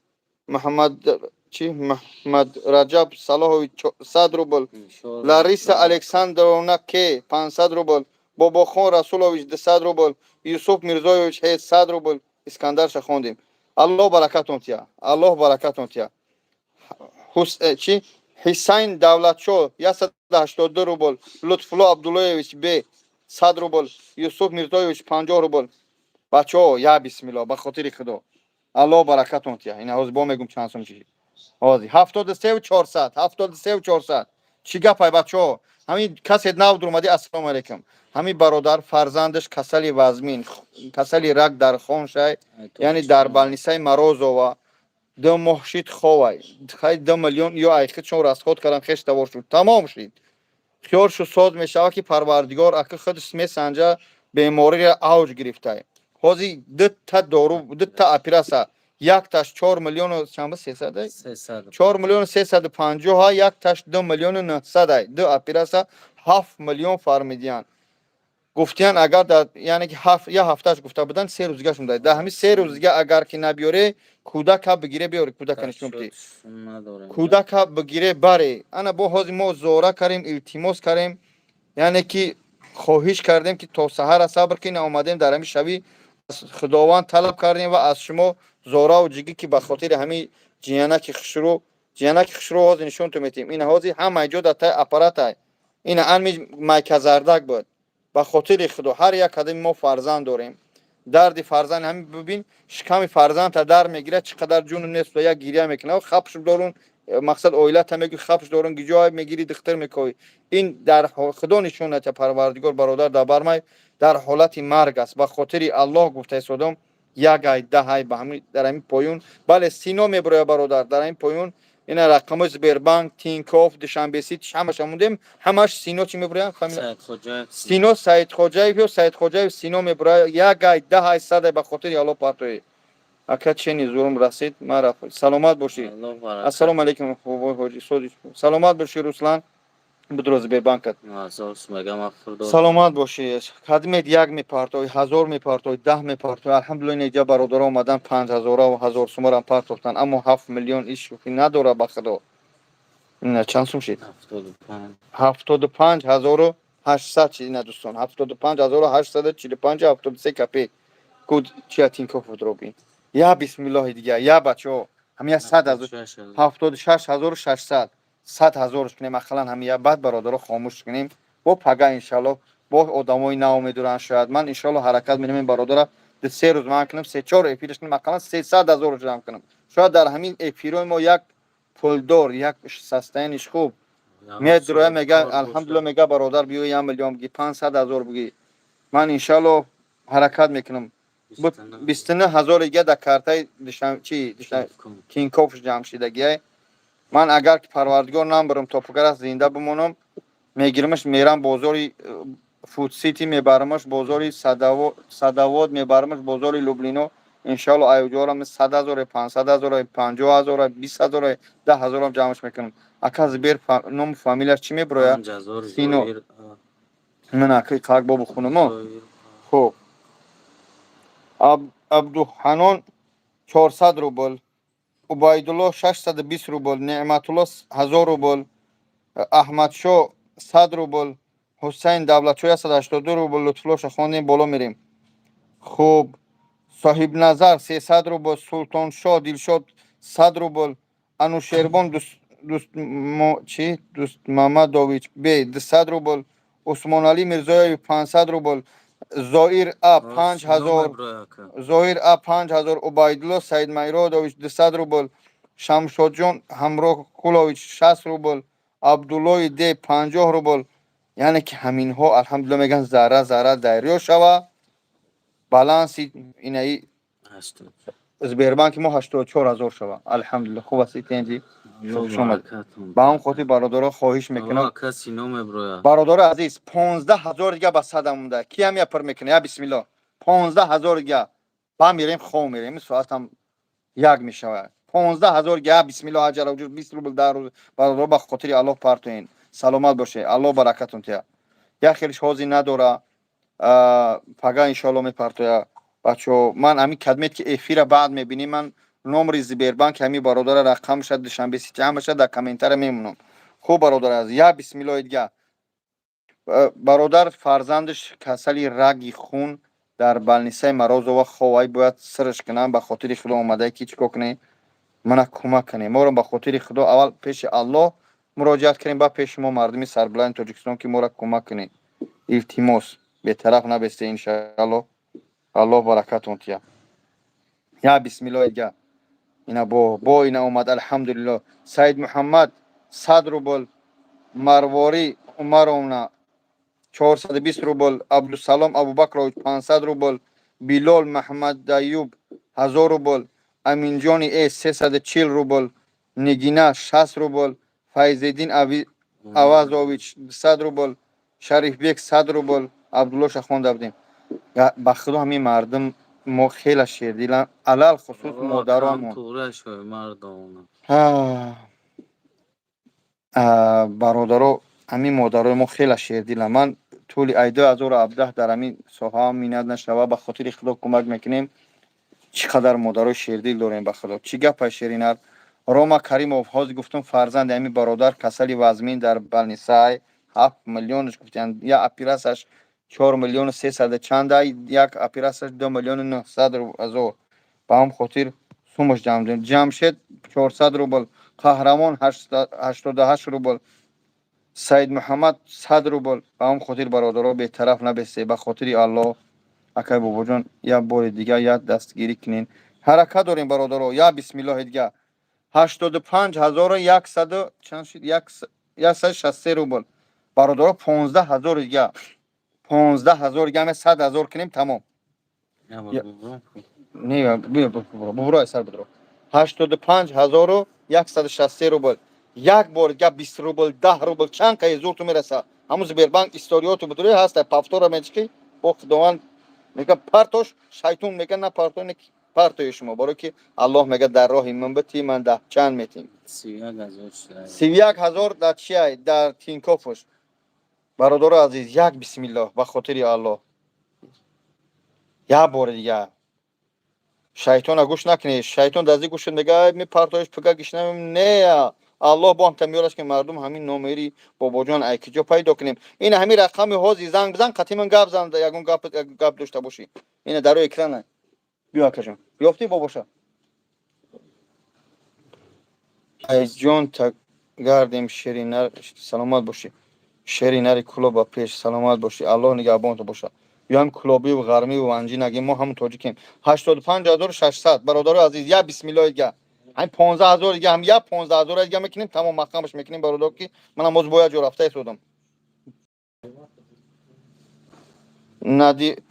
محمد محمد رجب صلاحویچ 100 روبل لاریسا الکساندرونا کی 500 روبل باباخان رسولویچ 200 روبل یوسف میرزایویچ 100 روبل اسکندر خوندیم الله برکتون تیا الله برکتون تیا حسین دولتشو 182 روبل لطفالله عبداللهویچ ب 100 روبل یوسف میرزایویچ 50 روبل بچه‌ها یا بسم الله به خاطر خدا الله برکتون تیا این حوض با میگم چند سوم چی حاضی 73,400 چی گپای بچه‌ها همین کسی نو اومدی السلام علیکم همین برادر فرزندش کسل وزمین کسل رگ در خون شای یعنی در بالنیسای مروزова 2 ماه شد خوای خیلی 2 میلیون یا ایخت چون راسخود کردن خش تور شد تمام شد خیال شو ساز میشه که پروردگار اگه خودش میسنجه بیماری را اوج گرفته حاضی 2 تا دارو 2 تا اپراسا یک تاش 4 میلیون و چند 300 4 میلیون 350 ها یک تاش 2 میلیون و 900 2 اپراسا 7 میلیون فرمیدیان گفتیان اگر در یعنی که یا هفتهش گفته بودن 3 روزگاش میداد ده همین 3 روزگا اگر که نبیاره کودک بگیره بیاره کودک نشون بده کودک بگیره بره انا با حاضر ما زوره کردیم التماس کردیم یعنی که خواهش کردیم که تا سحر صبر کنین اومدیم در همین شبی خداوند طلب کردیم و از شما زوره و جگی که به خاطر همین جیانک خشرو حاضر نشون تو میتیم این حاضر همه جا تا اپارات این ان مایکزردک بود به خاطر خدا هر یک کدام ما فرزند داریم درد فرزند همین ببین شکم فرزند تا در میگیره چقدر جون نیست و یک گریه میکنه خبش دارون مقصد اویلت میگی خبش دارون گیجای میگیری دختر میکوی این در خدا نشونه تا پروردگار برادر در برمای در حالت مرگ است به خاطر الله گفته سودم یک ای ده ای به همین در همین پایون بله سینو میبره برادر در این پایون این رقم زبربانک تینکوف دوشنبه سیت همش موندیم همش سینو چی میبره سینو سید خوجایف و سید خوجایف سینو میبره یک ای ده ای صد به خاطر الله پاتوی اکا چنی زورم رسید ما رفت سلامت باشی السلام علیکم حاجی سودی سلامت باشی رسلان بدروز به بانکت سلامت باشی خدمت یک میپارتوی 1000 میپارتوی 10 میپارتوی الحمدلله اینجا برادر اومدن 5000 و 1000 سوم هم پارتوفتن اما 7 میلیون ایش نداره به خدا نه چند سوم شد 75,800 چیزی نه دوستان 75,845 73 کپی کود چیاتین کوف دروبین یا بسم الله دیگه یا بچو همیا 76,600 100,000 کنیم مثلا همیا بعد برادر خاموش کنیم با پگا ان شاء الله با آدمای ناامیدورن شاید من ان شاء الله حرکت می‌کنم برادر ده 3 روز من کنم 3 4 اپیرش مثلا 300,000 جمع کنم شاید در همین اپیرو ما یک پولدار یک سستینش خوب میاد میگه الحمدلله میگه برادر بیو 1 میلیون بگی 500,000 بگی من ان شاء الله حرکت میکنم 29,000 دیگه در کارتای چی کینکوف جمع شدگی من اگر که پروردگار نام برم تا پگر زنده بمونم میگیرمش میرم بازاری فود سیتی میبرمش بازاری صدوات میبرمش بازاری لوبلینو ان شاء الله ایوجارم 100,000 500,000 50,000 20,000 10,000 هم جمعش میکنم اکا زبیر نام فامیلش چی میبره سینو من اکی کاغ بابو خونم خب عبدالحنان 400 روبل عبیدالله 620 روبل نعمت الله 1000 روبل احمد شاه 100 روبل حسین دولتشوی 182 روبل لطفالله شخوندیم بالا میریم خوب صاحب نظر 300 روبل سلطان شاه دلشاد 100 روبل انوشیروان دوست محمدویچ بی 200 روبل، عثمان علی میرزایوی 500 روبل، زایر ا 5000، زایر ا 5000، عبیدالله سعید میرادویچ 200 روبل، شمشاد جان همراه کلویچ 60 روبل، عبدالله دی 50 روبل. یعنی که همین ها الحمدلله میگن ذره ذره دریا شوه. بالانس اینایی Сбербанк ما 84000 شوه. الحمدلله خوب است اینجی. خوش اومد. با هم خاطر برادرها خواهش میکنم. کسی نمیبروه. برادر عزیز 15000 دیگه به صد مونده. کی هم پر میکنه؟ یا بسم الله. 15000 دیگه. با میریم خو میریم. ساعت هم یک میشوه. 15000 دیگه بسم الله اجل وجود 20 روبل در روز. برادر به خاطر الله پرتین. سلامت باشه. الله برکتون تیا. یا خیلیش حاضی نداره. فقط انشالله میپرتویا. بچه من همین کدمت که افیر بعد میبینیم من نمر زبیربانک همین برادر رقم شد دوشنبه سیتی هم شد در کامنتر میمونم. خوب برادر از یا بسم الله دیگه. برادر فرزندش کسلی رگی خون در بالنیسه مراز و خوای باید سرش کنم به خاطر خدا اومده کی چیکار کنه من کمک کنه ما رو به خاطر خدا اول پیش الله مراجعت کنیم بعد پیش ما مردمی سربلند تاجیکستان که ما رو کمک کنه التماس به طرف نبسته ان شاء الله. الله برکتون تیا. یا بسم الله دیگه. اینا با اینا اومد الحمدلله. سید محمد 100 روبل، مرواری عمرونا 420 روبل، عبدالسلام ابوبکر 500 روبل، بیلال محمد ایوب 1000 روبل، امین جان ای 340 روبل، نگینا 60 روبل، فیض‌الدین اوازویچ 100 روبل، شریف بیک 100 روبل، عبدالله شخوند عبدیم. به خدا همین مردم ما خیلی شیردیلن علل خصوص مادرامون. برادرها همین مادرای ما خیلی شیردیلن. من طول ای 2017 در همین ساحه هم میند نشوه به خاطر خدا کمک میکنیم. چقدر مادرای شیردیل داریم به خدا. چی گپ شیرینر روما کریموف هاز گفتم فرزند همین برادر کسلی وزمین در بالنیسای 7 میلیونش گفتن یا اپیراسش 4 میلیون 300 چند یک اپیراسش 2 میلیون 900 هزار با هم خاطر سومش جمشید 400 روبل، قهرمان 88 روبل، سید محمد 100 روبل با هم خاطر برادرها به طرف نبسته به خاطر الله اکای بابا جان یا بار دیگه یا دستگیری کنین حرکت داریم برادرها یا بسم الله دیگه. 85100 چند شد 163 روبل برادرها 15000 دیگه 15000 دیگه 100000 کنیم تمام. نه برو سر بدرو 85163 روبل یک بار دیگه 20 روبل 10 روبل چند که زور تو میرسه همون زبیربانک استوریاتو بدوری هست پافتورا میچکی با خداوند میگه پرتوش شیطان میگه نه پرتو پرتوی شما برو که الله میگه در راه من بتی من ده چند میتیم 31000 در چی در تینکوفش برادر عزیز یک بسم الله به خاطر الله یا بار دیگه شیطان گوش نکنی شیطان دزدی گوش میگه می پرتوش پگا گشنم نه الله با هم تمیارش که مردم همین نومری بابا جان ایکجا پیدا کنیم این همین رقم هازی زنگ بزن قطعی من گپ زن یگون گپ داشته باشی این درو اکران بیا کجا بیافتی باباشا ای جان تا گردیم شیرینر سلامت باشی شیرینر کلوب پیش سلامت باشی الله نگهبان تو باشه بیام کلوبی و غرمی و انجی نگیم ما هم تاجیکیم 85600 برادر عزیز یا بسم الله دیگه همین 15000 دیگه هم یا 15000 دیگه میکنیم تمام مقامش میکنیم برادر که من موز باید جو رفته شدم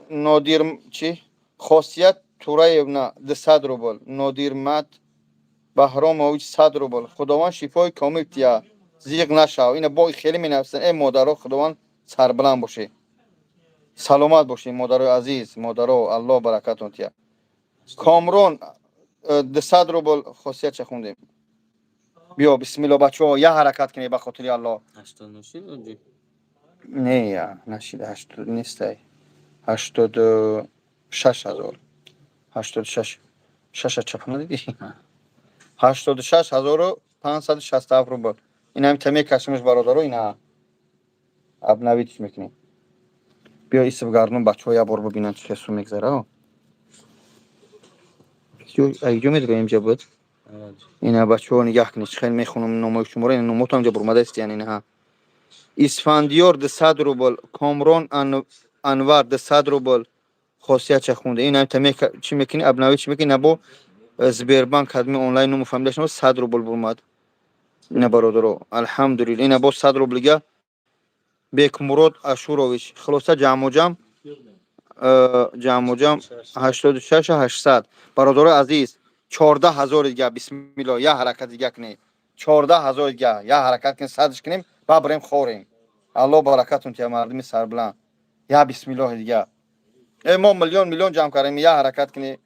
نادیر چی خاصیت تورایونا 200 روبل نادیر مت بهرام اوج 100 روبل خداوند شفای کامل تیا زیغ نشو اینا با خیلی مینفسن ای مادرها خداوند سربلند باشه سلامت باشین مادر عزیز مادر الله برکتون تیا کامرون 200 روبل خاصیت چه خوندیم بیا بسم الله بچه‌ها یا حرکت کنید به خاطر الله 80 نه یا نشید 80 نیست 86000 86 6 چپنا دیدی 86567 روبل این هم تمی کشمش برادرو اینا ابنویتش میکنیم بیا ایسب گردون بچه‌ها یا بار ببینن چه سو میگذره ایجو میدونم اینجا بود اینا بچه‌ها نگاه کنید خیلی میخونم نامه شما رو این نامه هم جبر اومده است یعنی نه اسفندیار ده 100 روبل کامران انور ده 100 روبل خاصیت چه خونده این هم تمی چی میکنی ابنوی چی میکنی نبو زبیربانک خدمه آنلاین نمو فهمیدش نو 100 روبل برماد اینا برادرو الحمدلله اینا با 100 روبل گه بیک مراد اشوروویچ خلاصه جمع و جمع 86 800 برادر عزیز 14000 دیگه بسم الله یا حرکت دیگه کنی 14000 دیگه یا حرکت کنی صدش کنیم با بریم خوریم الله برکتون که مردمی سربلند یا بسم الله دیگه ما میلیون جمع کردیم یا حرکت کنی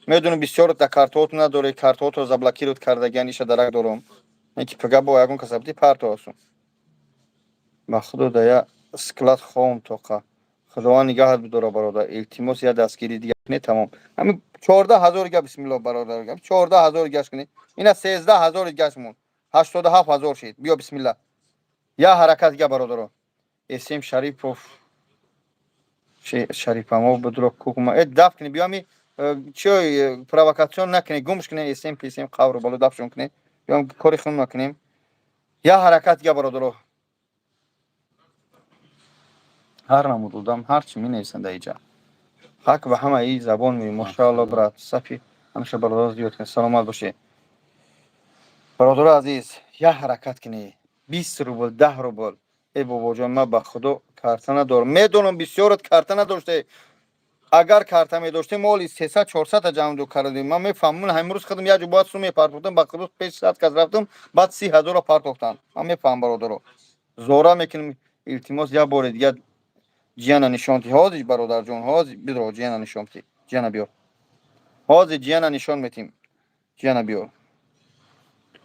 میدونم بسیار تا کارتوت نداره کارتوت رو زبلاکیرت کردگانیش درک دارم اینکه پگا با یگون کسبتی پارت هستم با خدا دیا اسکلات خوام توقع خداوند نگاهت بداره برادر التماس یا دستگیری دیگه کنی تمام همین 14000 گه بسم الله برادر گه 14000 گش کنی اینا 13000 گش مون 87000 شد بیا بسم الله یا حرکت گه برادر اسم شریفوف شریف ما بدرو کوکما دفع کنی بیا می چی پرووکاسیون نکنی گمش کنی اسم پیسم قبر بالا دفعشون کنی بیام کاری خون نکنیم یا حرکت گه برادر هر نمودم هر چی می نویسن در اینجا حق به همه ای زبان می ماشاءالله برات صفی همیشه برادر زیاد کن سلامت باشه برادر عزیز یا حرکت کنی 20 روبل 10 روبل ای بابا جان من به خدا کارت ندارم میدونم بسیارت کارت نداشته اگر کارت می داشته مالی 300 400 جمع دو کردیم من میفهمم امروز خودم یه جو باید سو میپرداختم با خود 500 کس رفتم بعد 30000 پرداختم من میفهم برادر زورا میکنم التماس یا بار دیگه جیانا نشانتی هازی برادر جان هازی بدرو جیانا نشانتی جیانا بیار هازی جیانا نشان میتیم جیانا بیار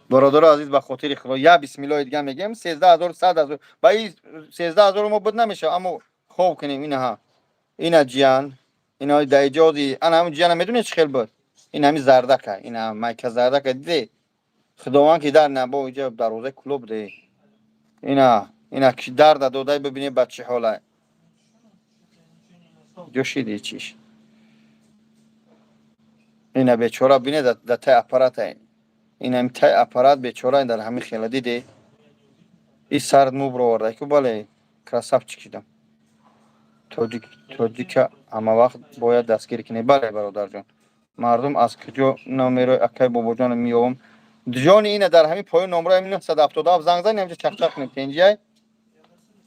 برادر عزیز به خاطر خدا یا بسم الله دیگه میگم 13000 100000 با این 13000 ما بود نمیشه اما خوب کنیم اینا اینا جیان اینا در اجازی انا هم جیانا میدونی چه خیل بود این همین زردکه اینا مایک زردکه دیدی خداوند که در نبا اینجا دروازه کلوب ده اینا کی درد داده ببینی بچه حاله جوشیدی چیش اینا بیچاره بینه در تای اپارات این هم تای اپارات بیچاره در همین خیلی دیدی این سرد مو برو ورده که بله کراساف چکیدم توجیک همه وقت باید دستگیری کنی بله برادر جان مردم از کجا نمیره اکای بابا جان میوم جان اینه در همین پایان نمره همین 977 زنگ زنی همینجا چک چک کنیم پنجه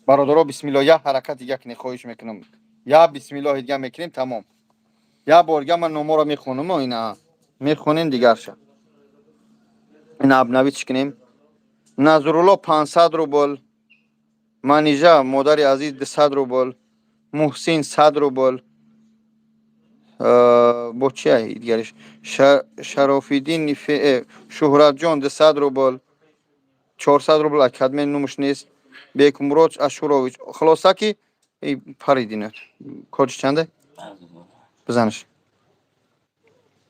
برادرها بسم الله یا حرکت دیگه کنی خواهش میکنم یا بسم الله دیگه میکنیم تمام یا بارگه من نمره میخونم و اینا میخونیم دیگر شد این ابنوی چی کنیم نظرالله 500 روبل منیجه مادر عزیز 100 روبل محسن 100 روبل با چه دیگرش شرافیدین شهرت جان 100 روبل 400 روبل اکادمی نموش نیست بیک مراد اشوروویچ خلاصه که پریدینه کارش چنده بزنش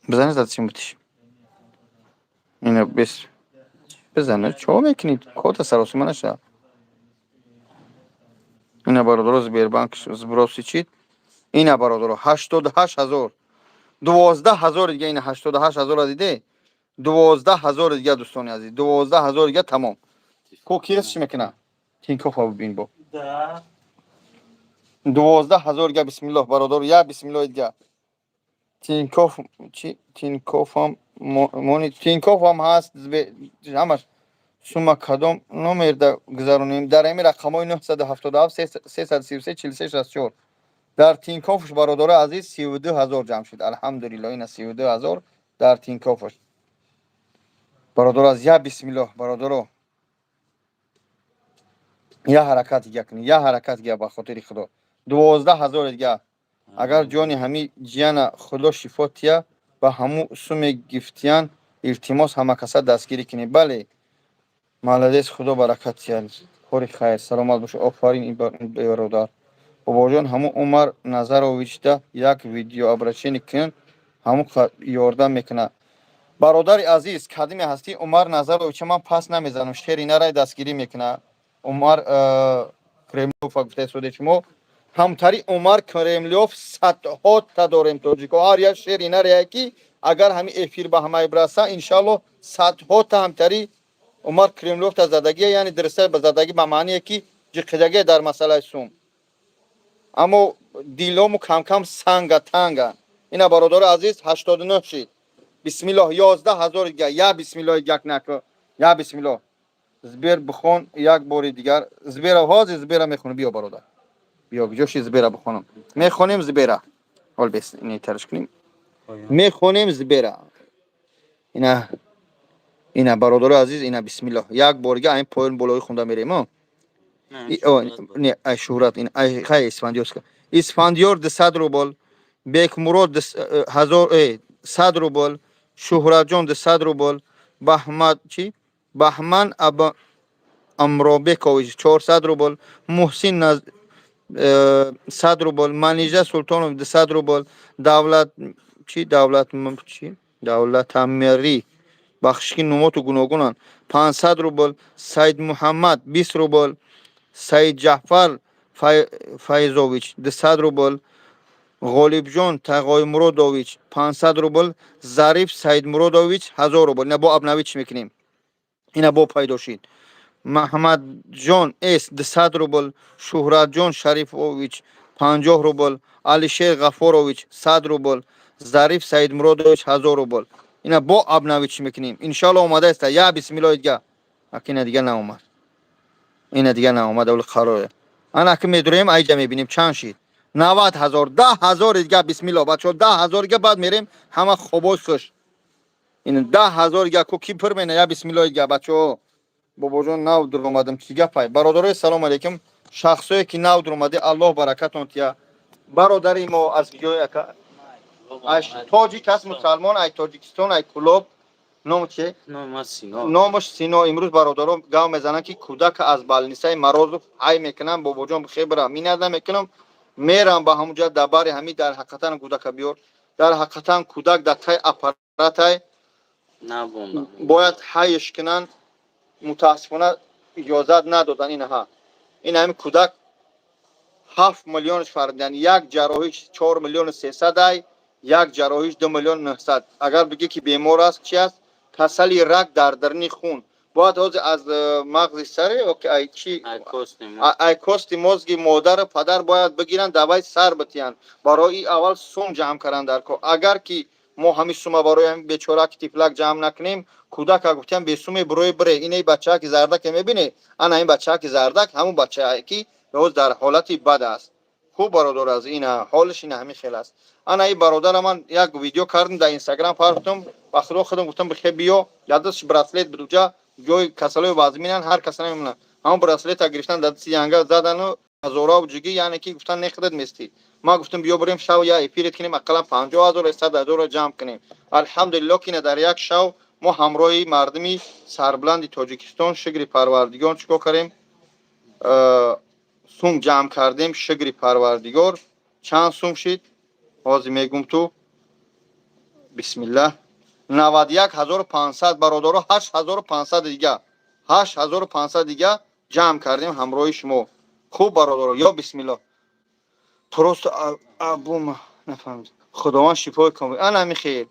زد چیم بتیش اینو بس بزنه چه میکنید کات سراسی منشه اینا برادر زبیربانک زبروسی چید اینا برادر 88000 12000 دیگه این 88000 دیده 12000 دیگه دوستان عزیز 12000 دیگه تمام کو کیرس چی میکنه تینکوف ها ببین با 12000 دیگه بسم الله برادر یا بسم الله دیگه تینکوف چی تینکوف هم مونی تینکوف هم هست همش سوما کدام نمیر در گذارونیم در این رقم های 977 333 43 64 در تینکوفش برادر عزیز 32000 جمع شد الحمدلله این 32000 در تینکوفش برادر از یا بسم الله برادر یا حرکت دیگه کنی یا حرکت دیگه با خاطر خدا 12000 دیگه اگر جانی همی جیان خدا شفاتیا با همو سوم گفتیان التماس همه کسا دستگیری کنی بله مالدیس خدا برکت یاد خوری خیر سلامت باشه آفرین این برادر بابا جان همو عمر نظر اویچته یک ویدیو ابرچینی کن همو یاردم میکنه برادر عزیز کدیمی هستی عمر نظر اویچه من پس نمیزنم شیرینه رای دستگیری میکنه عمر کرملوف گفته سوده شما همتری عمر کرملوف صدها تا داریم توجیکو هر یک شیرینه رای کی اگر همین افیر به همه برسه انشالله صدها تا همتری عمر کریملوف تا زدگی یعنی درسته به زدگی به معنی که جقدگی در مسئله سوم اما دیلومو کم کم سنگه تنگه اینا برادر عزیز 89 شید بسم الله 11000 دیگه یا بسم الله یک نکو یا بسم الله زبیر بخون یک بار دیگر زبیر آواز زبیر میخونه بیا برادر بیا جوش زبیر بخونم میخونیم زبیر حال بس اینی ترش کنیم میخونیم زبیر اینا برادر عزیز اینا بسم الله یک بارگه این پایین بالای خونده میریم نه شهرت این خیلی اسفندیارسک اسفندیار 200 روبل بیک مراد 1000 100 روبل شهرت جان 200 روبل بهمن چی بهمن ابا امروبکویچ 400 روبل محسن 100 روبل منیژه سلطانov 200 روبل دولت چی دولت امیری بخشکی نموت و گوناگونن 500 روبل سید محمد 20 روبل سید جعفر فایزوویچ 200 روبل غالب جان تقای مرادوویچ 500 روبل ظریف سید مرادوویچ 1000 روبل اینا با ابنویچ میکنیم اینا با پیدا شید محمد جان اس 200 روبل شهرت جان شریفوویچ 50 روبل علیشیر غفوروویچ 100 روبل ظریف سید مرادوویچ 1000 روبل اینا با ابنویچ میکنیم ان شاء الله اومده است یا بسم الله دیگه اکی دیگه ناومد این دیگه ناومد اول خراره انا که میدونیم ایجا میبینیم چند شید 90000 10000 دیگه بسم الله بچه 10000 دیگه بعد میریم همه خوبوش خوش این 10000 دیگه کو کی پر مینه یا بسم الله دیگه بچه بابا جان نو در اومدم چی گپای برادرای سلام علیکم شخصایی که نو در اومده الله برکتون تیا برادری ما از جای اش تاجیک است مسلمان ای تاجیکستان ای کلوب نام چه نامش سینا امروز برادرام گام میزنن که کودک از بالنیسای مرازف ای میکنم بابا جان خبر میندم میکنم میرم با همونجا دبار همین در حقیقتا کودک بیور در حقیقتا کودک در تای اپارات باید حیش کنن متاسفانه اجازت ندادن اینها این همین کودک 7 میلیونش فردن یک جراحیش 4 میلیون 300 ای یک جراحیش 2 میلیون 900 اگر بگی که بیمار است چی است کسلی رگ در درنی خون باید از مغز سر ای چی ای کوست مزگی مادر پدر باید بگیرن دوای سر بتیان برای اول سوم جمع کردن در کو اگر که ما همین سوم برای همین بیچاره که تفلک جمع نکنیم کودک گفتم به سوم برای بره این بچه که زردک میبینه انا این بچه که زردک همون بچه که روز در حالتی بد است خوب برادر از این حالش این همین خیلی است انا این برادر من یک ویدیو کردم در اینستاگرام پاختم بخدا خودم گفتم بخیر بیا یادش براسلت بدوجا جوی کسلای وازمینن هر کس نمیمونه همون براسلت گرفتن دست یانگا زدن و هزارا و جگی یعنی که گفتن نخدت مستی ما گفتم بیا بریم شو یا اپیرت کنیم اقلا 50000 100000 جمع کنیم الحمدلله که در یک شو ما همراهی مردمی سربلند تاجیکستان شگری پروردگار چیکار کردیم سوم جمع کردیم شگری پروردگار چند سوم شد بازی میگم تو بسم الله 91500 برادرها 8500 دیگه 8500 دیگه جمع کردیم همراه شما خوب برادرها یا بسم الله درست ابوم نفهمید خداوند شفای کنه انا میخیر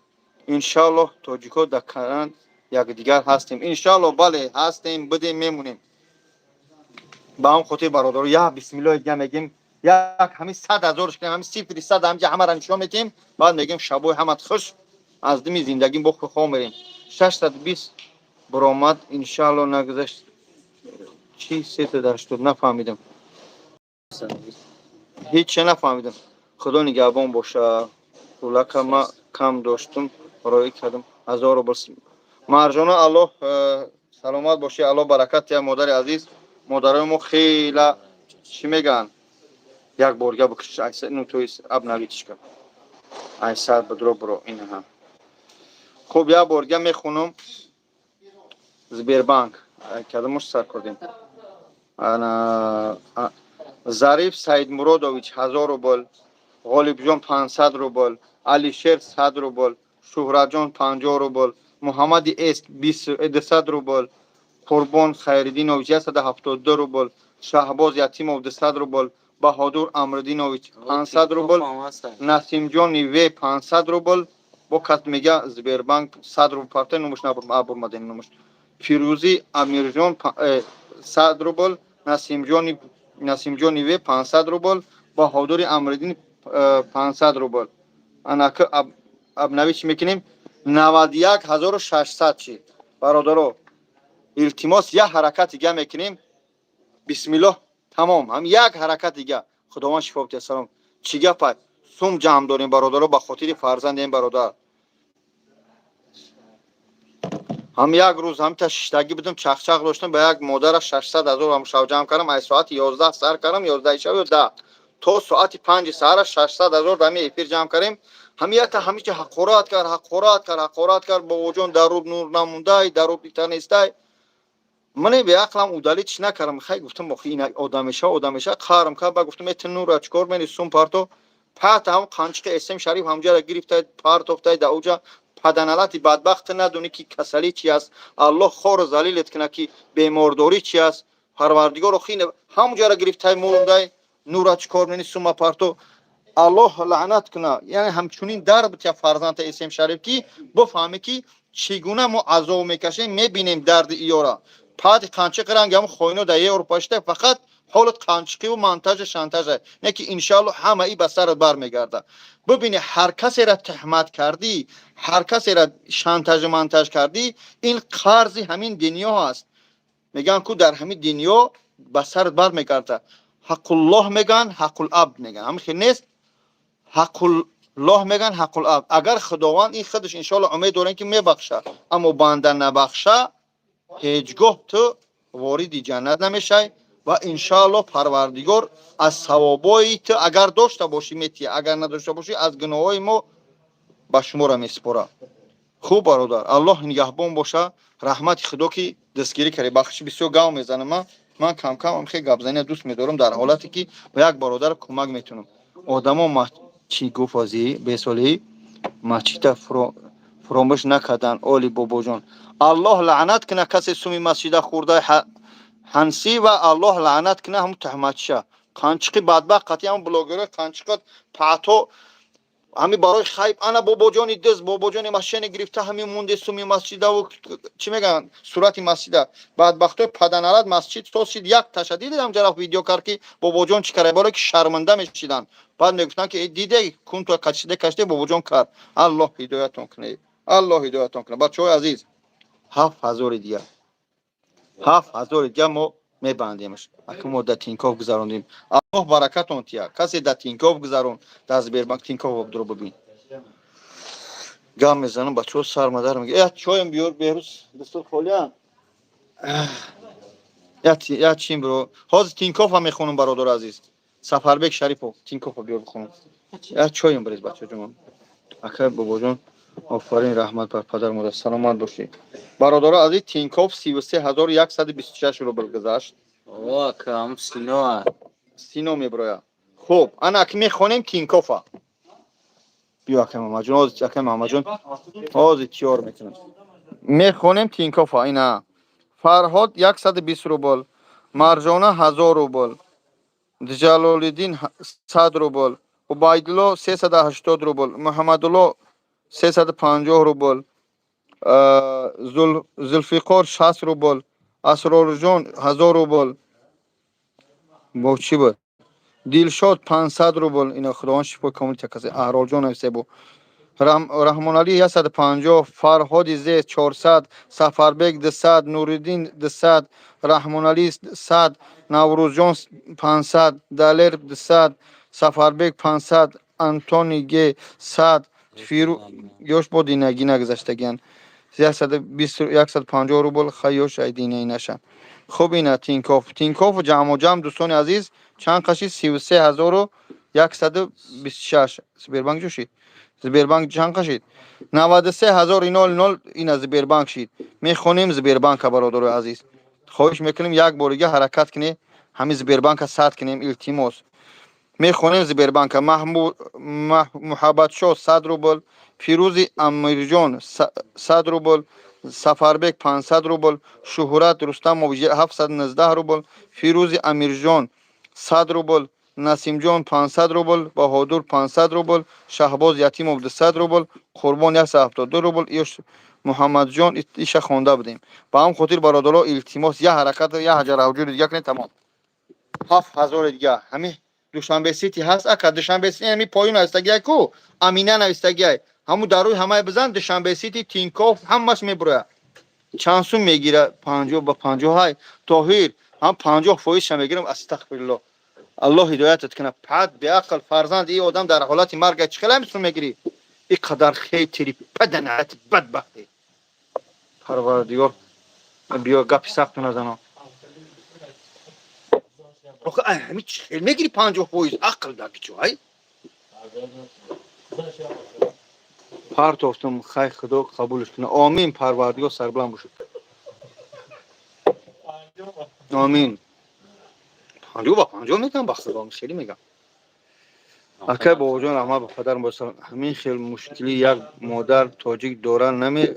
ان شاء الله تاجیکا دکران یک دیگر هستیم ان شاء الله بله هستیم بدیم میمونیم با هم خاطر برادر یا بسم الله دیگه میگیم یک همین 100000 کنیم همین 0% همجا همه را نشون میدیم بعد میگیم شبو همت خوش از دمی زندگی بخ بخوام بریم 620 برآمد ان شاء الله نگذشت چی 380 نفهمیدم هیچ نفهمیدم خدا نگهبان باشه ولکه ما کم داشتم برای کردم 1000 بس مرجانه الله سلامت باشه الله برکت یا مادر عزیز مادرای ما خیلی چی میگن یک بارگه بکش ایسا اینو توی اب نویدش کن ایسا بدرو برو این هم خوب یک بارگه میخونم زبیربانک کدامش سر کردیم ظریف سید مرادوویچ 1000 روبل غالب جان 500 روبل علیشیر 100 روبل شهرت جان 50 روبل محمد است 200 روبل قربان خیردینوویچ 172 روبل شهباز یتیموف 200 روبل بهادر امردینوویچ 500 روبل نسیم جان نیوی 500 روبل бо кас мега Сбербанк 100 рубл парта нумуш набурмадем нумуш Фирӯзи Амирҷон 100 рубл, Насимҷони ве 500 рубл, Баҳодури Амриддин 500 рубл. Анака абнави чӣ мекунем? 91600 чи. Бародаро, илтимос як ҳаракат дига мекунем. Бисмиллоҳ, тамом. Ҳам як ҳаракат дига. Худованд шифо битад. Салом. Чӣ гапа? Сум ҷамъ дорем бародаро ба хотири фарзандем бародар. Ҳам як рӯз ҳам та шиштагӣ будам, чахчах доштам, ба як модара 600 000 ҳам шав ҷамъ кардам. Аз соати 11 сар кардам, 11 шав ё 10. То соати 5 сара 600 000 дами эфир ҷамъ кардем. Ҳамията ҳамича ҳақорат кард, бобоҷон даруд нур намундай, даруд итанестай. Мане бе ақлам удалит чӣ накардам. Хай гуфтам охи ин одамеша қарм кард. Ба гуфтам эта нура чикор мени сум парто. Пат ҳам қанчиқи эсем шариф ҳамҷара гирифтай, партофтай да уҷа. Паданалати бадбахт надуни ки касалӣ чӣ аст. Аллоҳ хору залилет кина ки бемордорӣ чӣ аст. Парвардигор охи ҳамҷара гирифтай мурундай, нура чикор мени сума парто. Аллоҳ лаънат куна. Яъне ҳамчунин дар бутя фарзанта эсем шариф ки бифаҳме ки чӣ гуна мо азоб мекашем, мебинем дарди иёра. Пад қанчиқ ранг ҳам хоино да Европа шта фақат ҳолат қанчиқиву монтажа шантажа. Не ки иншаллоҳ ҳама и ба сарат бармегарда. Бибини ҳар касера таҳмат кардӣ, ҳар касера шантажу монтаж кардӣ, ин қарзи ҳамин дунё аст. Меган ку дар ҳамин дунё ба сарат бармегарда. Ҳаққуллоҳ меган, ҳаққул абд меган. Ҳамин хел нест? Ҳаққуллоҳ меган, ҳаққул абд. Агар худованд ин худаш иншаллоҳ умед дорем ки мебахша, аммо банда набахша, ҳеҷ гоҳ ту вориди ҷаннат намешай ва иншаллоҳ Парвардигор аз савобои ту агар дошта бошӣ метия, агар надошта бошӣ аз гуноҳои мо ба шумора месупора. Хуб бародар, Аллоҳ нигаҳбон боша. Раҳмати худо ки дастгирӣ карде. Бахшиш бисёр гав мезанам. Ман кам хеле гапзанӣ дӯст медорам дар ҳолате ки ба як бародар кӯмак метунам. Одамо чӣ гуфт азӣ бесолӣ масҷида фуромӯш накардан оли бобоҷон. Аллоҳ лаънат кина касе суми масҷида хӯрда ҳансӣ ва Аллоҳ лаънат кина ҳамун таҳматчиша. Қанчиқи бадбахт қати ҳамун блогера қанчиқат паъто ҳамин барои хайб ана бобоҷони дӯст, бобоҷони машина гирифта ҳамин мунди суми масҷидаву чӣ мегӯянд сурати масҷида. Бадбахтои паданалат масҷид тосид як таша дидам ҷараф видео кард ки бобоҷон чӣ кард, барои ки шарманда мешиданд. Баъд мегуфтанд ки диде кунто кашиде бобоҷон кард. Аллоҳ ҳидоятон кунад. Аллоҳ ҳидоятон кунад. Бачаҳои азиз, 7000 дига. 7000 дига мо мебандемш. Ака мо да Тинькофф гузарондем. Аллоҳ баракатон тия. Касе да Тинькофф гузарон, да Сбербанк Тинькофф обдуро бибин. Гам мезанам бачаҳо сармадар мега. Чоям биёр беҳрӯз дастур холиан. Я чим бро. Ҳозир Тинькофф мехонам бародар азиз. Сафарбек Шарипов Тинькофф биёр бихонам. Я чоям бирез бачаҷон. Ака бобоҷон офарин раҳмат бар падар модар. Саломат бошӣ. Бародаро азиз Тинькофф 33126 рубл гузашт. О, кам сино. Сино меброя. Хуб, ана ки мехонем Тинькоффа. Биё ака Мамаҷон, ҳозир ака Мамаҷон. Ҳозир тиёр мекунам. Мехонем Тинькоффа ина. Фарҳод 120 рубл, Марҷона 1000 рубл, Ҷалолиддин 100 рубл, Убайдулло 380 рубл, Муҳаммадулло 350 рубл, Зулфиқор 60 рубл, Асрорҷон 1000 рубл. Бо чӣ буд? Дилшод 500 рубл. Ина худованд шифои комил такасе. Аҳролҷон асебу. Раҳмоналӣ 150, Фарҳоди Зе 400, Сафарбек 200, Нуриддин 200, Раҳмоналӣ 100, Наврӯзҷон 500, Далер 200, Сафарбек 500, Антони Г 100, ёш бо динагина гузаштагиян 150 рубл. Хайёш ай динаи наша. Хуб ина Тинькофф ҷамъ дӯстони азиз чанд қашид? 33126. Сбербанк ҷӯшид. Сбербанк чанд қашид? 93000 ина Сбербанк шид. Мехонем Сбербанка бародарои азиз. хоҳиш мекунем як борига ҳаракат кунем, ҳамин Сбербанка сад кунем, илтимос. Мехонем Сбербанка. Муҳаббатшо 100 рубл, Фирӯзи Амирҷон 100 рубл, Сафарбек 500 рубл, Шуҳрат Рустамов 719 рубл, Фирӯзи Амирҷон 100 рубл, насимҷон 500 рубл, баҳодур 500 рубл, шаҳбоз ятимов 200 рубл, қурбон 172 рубл. Иёш муҳаммадҷон иша хонда будем. Ба ҳам хотир бародаро илтимос я ҳаракат я ҳаҷара ҳуҷури дига кунед тамом. 7000 дига ҳами душанбе сити ҳаст ака душанбе сити ҳами поюн навистагиай ку амина навистагиай ҳаму дар рӯи ҳамаи бизан душанбе сити тинков ҳамаш мебурояд. چند سوم میگیره 50 با 50 های طاهر هم 50 فایش میگیرم استغفرالله الله هدایتت کنه پد به عقل فرزند این آدم در حالت مرگ چه خیلی میسوم میگیری این قدر خیلی بدنت بدبختی پروردگار بیا گپی سخت نزنم آخه همین چه خیلی میگیری 50 فایش عقل داری چه های پرت افتم خیر خدا قبولش کنه آمین پروردگار سربلند باشد آمین 50 با 50 میگم بخدا خیلی میگم اکه با جان احمد با پدرم بسلام همین خیلی مشکلی یک مادر تاجیک دوران نمی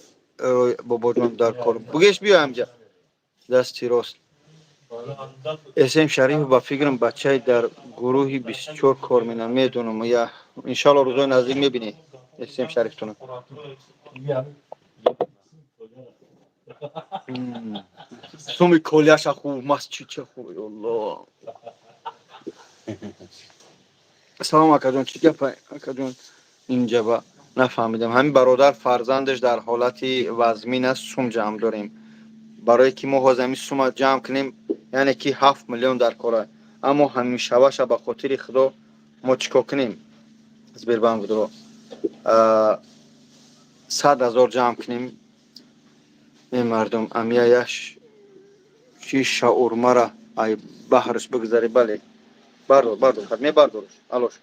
با جان در کار بگیش بیا همجا دستی راست اسم شریف با فکرم بچه در گروهی 24 کار مینن میدونم یا انشالله روزای نزدیک میبینی اسم شریف تونم سومی کلیش خوب مسجد چه خوب الله سلام اکا جان چی گپ اکا جان اینجا با نفهمیدم همین برادر فرزندش در حالتی وزمین است سوم جمع داریم برای که ما هازمی سوم جمع کنیم یعنی که 7 میلیون در کاره اما همین شباش به خاطر خدا ما چیکار کنیم از بیربند درو 100,000 جمع کنیم این مردم امیایش چی شاورما را ای بحرش بگذاری بله بردار خدمه بردارش الاش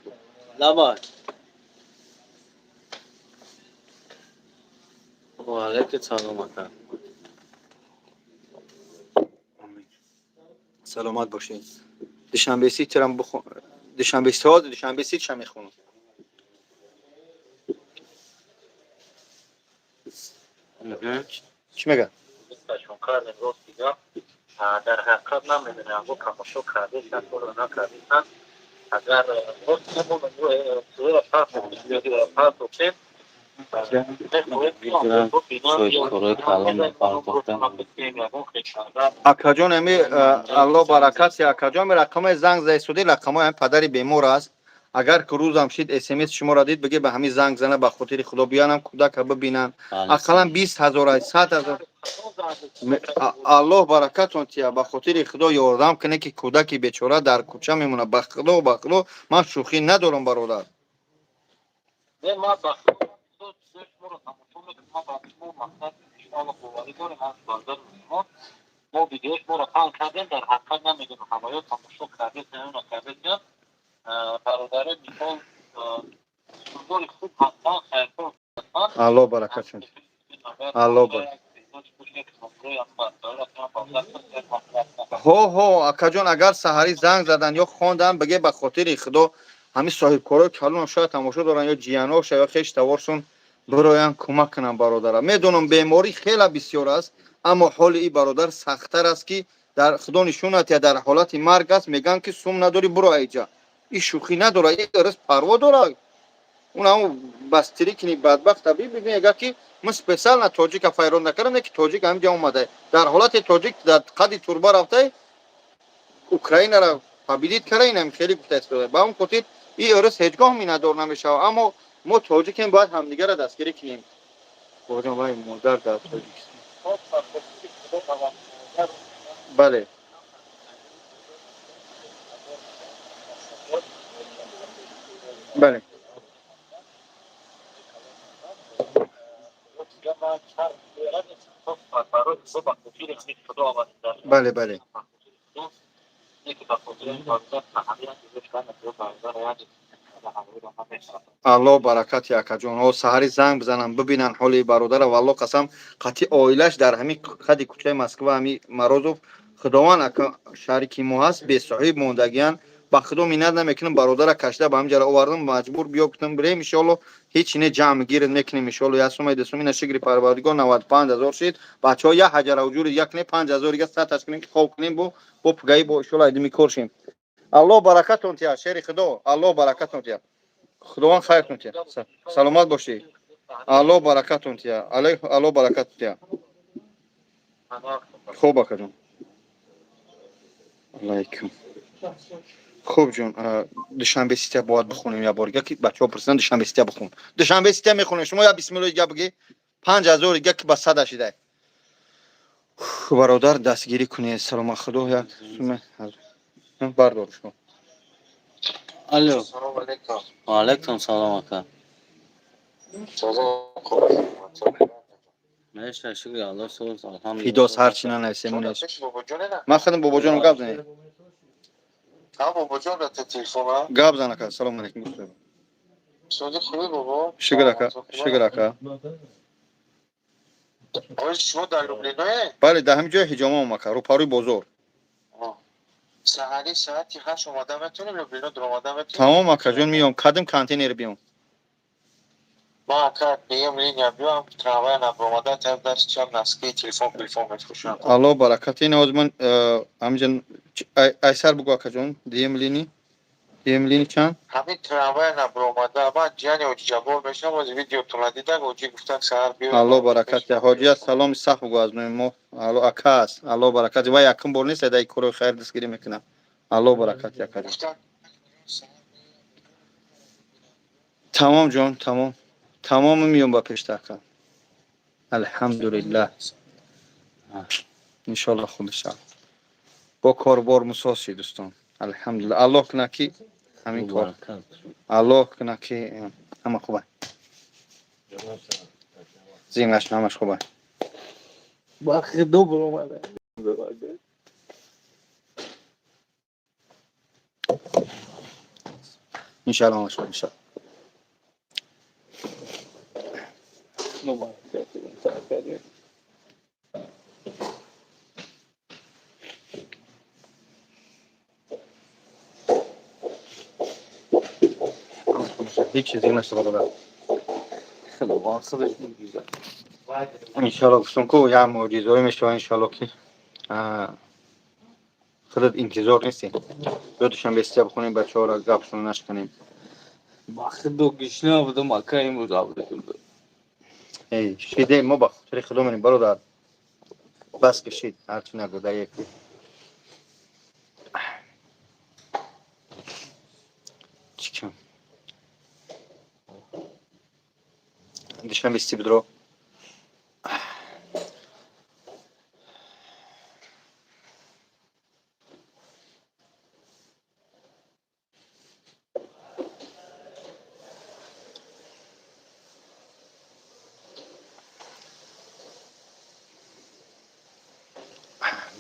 لبای و علیک سلامت سلامت باشین دوشنبه سیت هم بخون دوشنبه ساز دوشنبه سیت هم میخونم چی میگه در حقیقت نمیدونم با تماشا کرده شد و نکردید اگر وقت نمون پاس اوکه اکاجان امی الله برکت اکاجان رقم زنگ زیسودی رقم هم پدری بیمار است اگر که روزم شید اس ام اس شما را دید بگه به همین زنگ زنه به خاطر خدا بیانم کودک ببینن اقلا 20,000 100,000 الله برکتون تیا به خاطر خدا یاردم کنه که کودک بیچاره در کوچه میمونه به خدا من شوخی ندارم برادر ما ویدیوش ما را پاک کردیم در حقیقت نمیدونم همه تماشا کردید نه نکردید یا برادر میخوام سرگوری خوب حتما خیرکن الله برکتون الله برکت ها اکاجان اگر سحری زنگ زدن یا خواندن بگه به خاطر خدا همین صاحب کارا کلون شاید تماشا دارن یا جیانا یا خیش توارشون براین کمک کنن برادرم میدونم بیماری خیلی بسیار است اما حال این برادر سخت‌تر است که در خدا نشونت یا در حالت مرگ است میگن که سوم نداری برو اینجا این شوخی نداره این درست پروا داره اونم بستری کنی بدبخت طبیب میگه که من سپیشال نه تاجیک فایرون نکردم که تاجیک همینجا اومده در حالت تاجیک در قدی توربا رفته اوکراین را پابیدید کرده اینم خیلی گفته با اون خاطر این ارس هیچگاه می ندار نمیشه اما ما تاجیک هم باید همدیگه را دستگیری کنیم بودم وای مادر در تاجیکستان بله بله بله بله الله برکت یک جان ها سحری زنگ بزنن ببینن حال برادر والله قسم قطعی عائلش در همین خدی کوچه مسکو همین مرازوف خداوند شریکی ما هست به صاحب موندگیان با خدا مینت نمیکنم برادر کشته به همجرا آوردم مجبور بیا گفتم بریم ان شاء الله هیچ نه جمع گیر نکنیم ان شاء الله یاسوم دسومی نشگری پروردگار 95,000 شید بچه‌ها یک حجر وجود یک نه 5,000 دیگه 100 تاش کنیم که خوب کنیم با پگای با ان شاء الله ادمی کورشیم الله برکتون تیا شیر خدا الله برکتون تیا خداوند خیرتون تیا سلامت باشی الله برکتون تیا الله برکت تیا خوب بکجون علیکم خوب جون دوشنبه سیته باید بخونیم یا بار که بچه‌ها پرسیدن دوشنبه سیته بخون دوشنبه سیته میخونیم شما یا بسم الله دیگه بگی 5000 دیگه که با 100 شده برادر دستگیری کنید سلام خدا یک بردار شما الو سلام علیکم. و علیکم سلام اکا میشه شکر الله سوز الحمدلله فیدوس هرچی ننویسیمونش من خودم بابا جانم گپ زنی ها بابا جان را تلفن گپ زن اکا سلام علیکم دوست سوزی خوبی بابا شکر اکا شکر اکا آقای شما در لبنانه بله در همین جای حجامه اومکا رو پاروی بزرگ سهری ساعتی 8 اومدم میتونیم لبنان در اومدم میتونیم تمام اکا جون میام قدم کانتینر بیام ما اکا بیم لینیا بیام تراموای نبر اومدن تایب درس چم نسکی تلفن میتوشم الله برکت این از من همجن ایسر بگو اکا جون دیم لینی چند همین تراموای نبر اومدن من جانی اوجی جبور بشنم از ویدیو تو دیدم اوجی گفتن سهر بیام الله برکت یا حاجی سلام صح بگو از ما الله اکاس الله برکت و یکم بول نیست دای کورو خیر دستگیری میکنم الله برکت یا کجا تمام جان تمام میام با پیش تاکا الحمدلله ان شاء الله خوب شد با کاربار مساسی دوستان الحمدلله الله کنه کی همین کار الله کنه کی همه خوبه زینش همش خوبه باخی دو برو اومده ان شاء الله ان شاء هیچ چیزی نشده بابا خیلی واصلش میگیزه ان شاء الله گفتم کو یا معجزه‌ای میشه ان شاء الله که خودت انتظار نیستی دوتاشم بسته بخونیم بچه‌ها را گپشون نشکنیم باخی دو گشنه بودم اکا این بود آبده کرده ای شیده ما با خاطر خدا منیم برادر بس کشید هرچی نگو در یکی چیکم دوشنبه بسته بدرو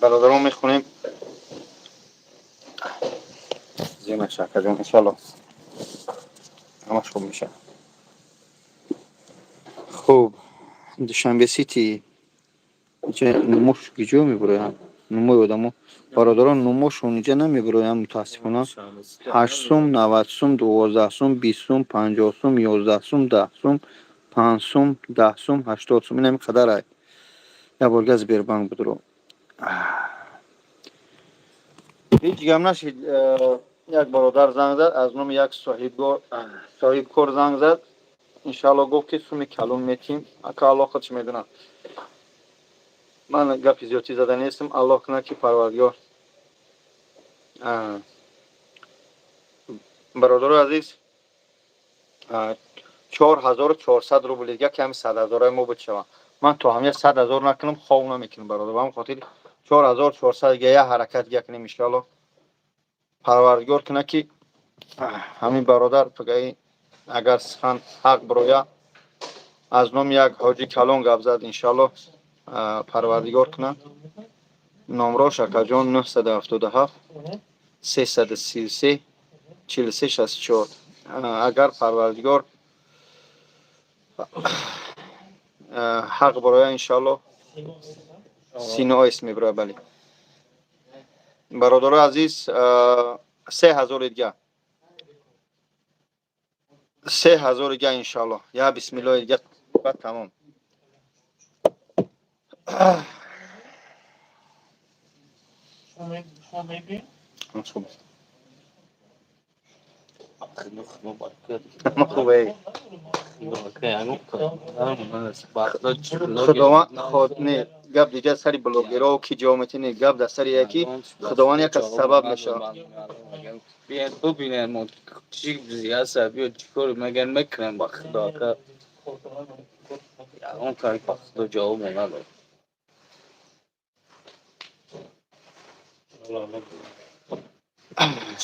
برادران میخونیم زیمه شکر جان ان شاء الله همش خوب میشه خوب دوشنبه سیتی چه نموش گیجو میبره نمو یادمو برادران نموشون اینجا نمیبره متاسفانه 8 سوم 90 سوم 12 سوم 20 سوم 50 سوم 11 سوم 10 سوم 5 سوم 10 سوم 80 سوم اینم قدر ای یا بارگه از بیربانک بدرو هیچ گم نشید یک برادر زنگ زد از نام یک صاحب کار زنگ زد انشالله گفت که سوم کلون میتیم اکا الله خودش میدونه من گپی زیادی زده نیستم الله کنه که پروردگار برادر عزیز 4400 روبل دیگه کمی 100000 ما بود شما من تو همه 100000 نکنم خواب نمیکنم برادر به خاطر 4400 دیگه یه حرکت دیگه کنیم ان شاء الله پروردگار کنه که همین برادر پگای اگر سخن حق برویا از نام یک حاجی کلون گپ زد ان شاء الله پروردگار کنه نمره شکر جان 977 333 43 64 اگر پروردگار حق برای ان شاء الله سینه اسمی برای بله برادر عزیز 3000 دیگه 3000 دیگه ان شاء الله یا بسم الله دیگه بعد تمام خیلی مبارکت. ما خوبه. خداوند خود نه گپ دیگه سری بلوگرها و کی جامعه گپ در سری یکی خداوند یک از سبب میشه. بیاین ببینین ما چی عصبی و چی کار میگن میکنیم با خدا که اون کاری با خدا جواب نداره.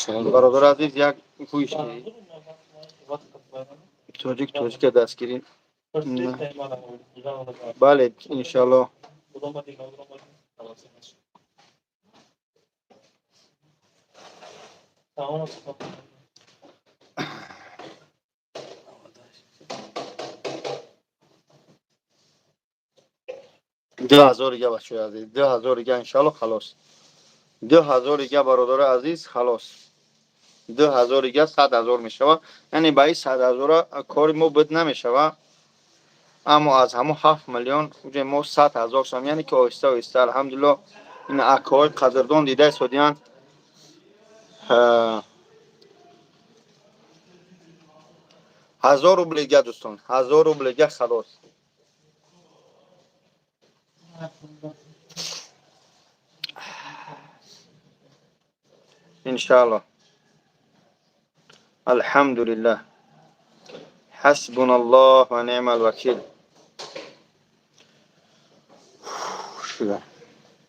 برادر عزیز یک گوش توجیک دستگیری بله انشالله $2000 دیگه بچه عزیز $2000 دیگه انشالله خلاص $2000 دیگه برادر عزیز خلاص $2000 دیگه $100,000 میشه یعنی با این $100,000 کار ما بد نمیشه اما از همون 7 میلیون ما 100,000 سوم یعنی که آهسته آهسته الحمدلله این اکاهای قدردان دیده سودیان 1000 روبل دیگه دوستان 1000 روبل دیگه خلاص انشالله الحمدلله حسبنا الله و نعم الوکیل.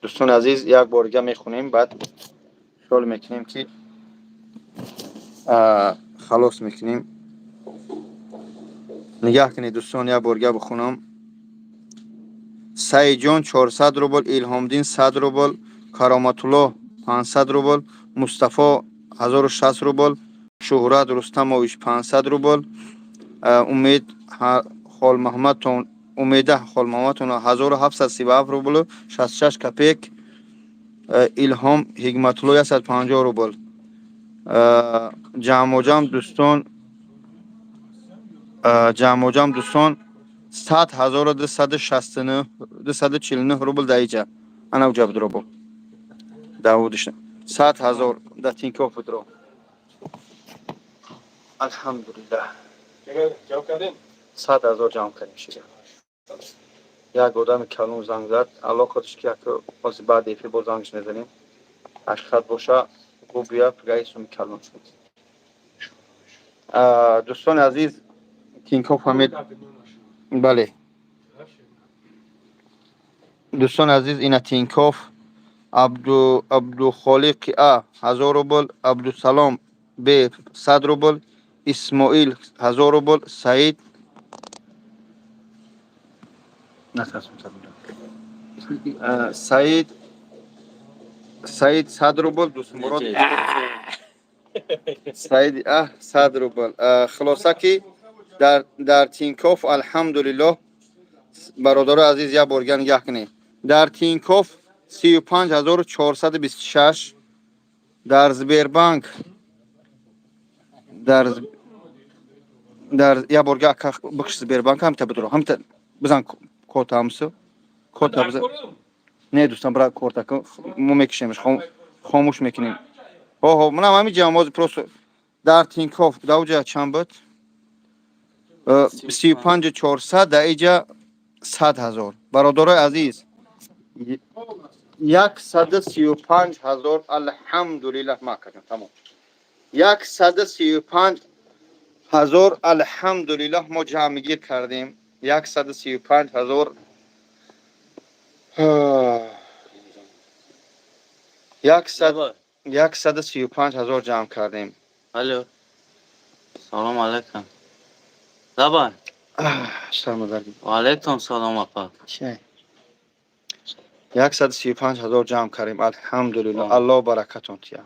دوستان عزیز یک بار دیگه میخونیم بعد شروع میکنیم که خلاص میکنیم. نگاه کنید دوستان یک بار دیگه بخونم. سعید جان 400 روبل، الهامدین 100 روبل، کرامت الله 500 روبل، مصطفی 1060 روبل، شهرت رستمویش 500 روبل، امید خال محمد تون امیده خال محمد تون 1737 روبل و 66 کپیک، الهام حکمت الله 150 روبل. جمع دوستان 100,249 روبل دایجا انا وجاب دروبو داودش 100,000 دا تینکوف درو الحمدلله جمع کردیم 100,000 جمع کردیم شده. یک آدم کلون زنگ زد الله خودش که باز بعد ایفی با زنگش نزنیم اشخاص باشه گو بیا پگایشون کلون شد. دوستان عزیز تینکوف همید بله دوستان عزیز این تینکوف عبدو خالق 1000 روبل، عبدالسلام ب 100 روبل، اسماعیل 1000 روبل، سعید سعید 100 روبل دوست مراد سعید 100 روبل. خلاصه که در تینکوف الحمدلله برادر عزیز یا برگن نگاه کنید در تینکوف 35,426 در زبیربانک در یا برگه بخش زبیربانک هم تبدرو هم بزن کوت همسو کوت بزن نه دوستان برای کوت که مو میکشیمش خاموش میکنیم. اوه منم همین جاماز پروس در تینکوف دوجا چند بود 35,400 در اینجا 100,000 برادر عزیز 135,000 الحمدلله ما کردیم تمام 135,000 الحمدلله ما جمع گیر کردیم 135,000 135,000 جمع کردیم. الو سلام علیکم زبان سلام علیکم و علیکم سلام اپا 135,000 جمع کردیم الحمدلله الله برکتون تیا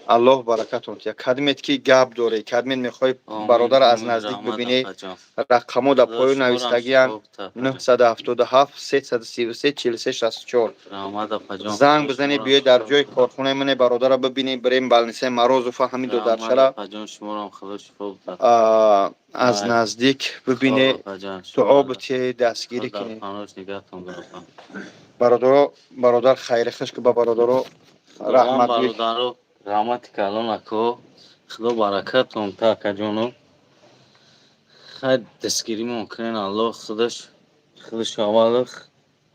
الله برکتون تیا کدمت کی گاب دوره کدمت میخوای برادر از نزدیک ببینی رقمو در پایین نوشتگیان 977 333 4364 زنگ بزنی بیای در جای کارخونه من برادر رو ببینی بریم بالنسه مروز و فهمی دو در شرا از نزدیک ببینی دعا بتی دستگیری کنی برادر خیر خش که با برادر رحمت برادر رحمت کلان اکو خدا برکتون تاکا جانو خیلی دستگیری ممکنه الله خودش اولخ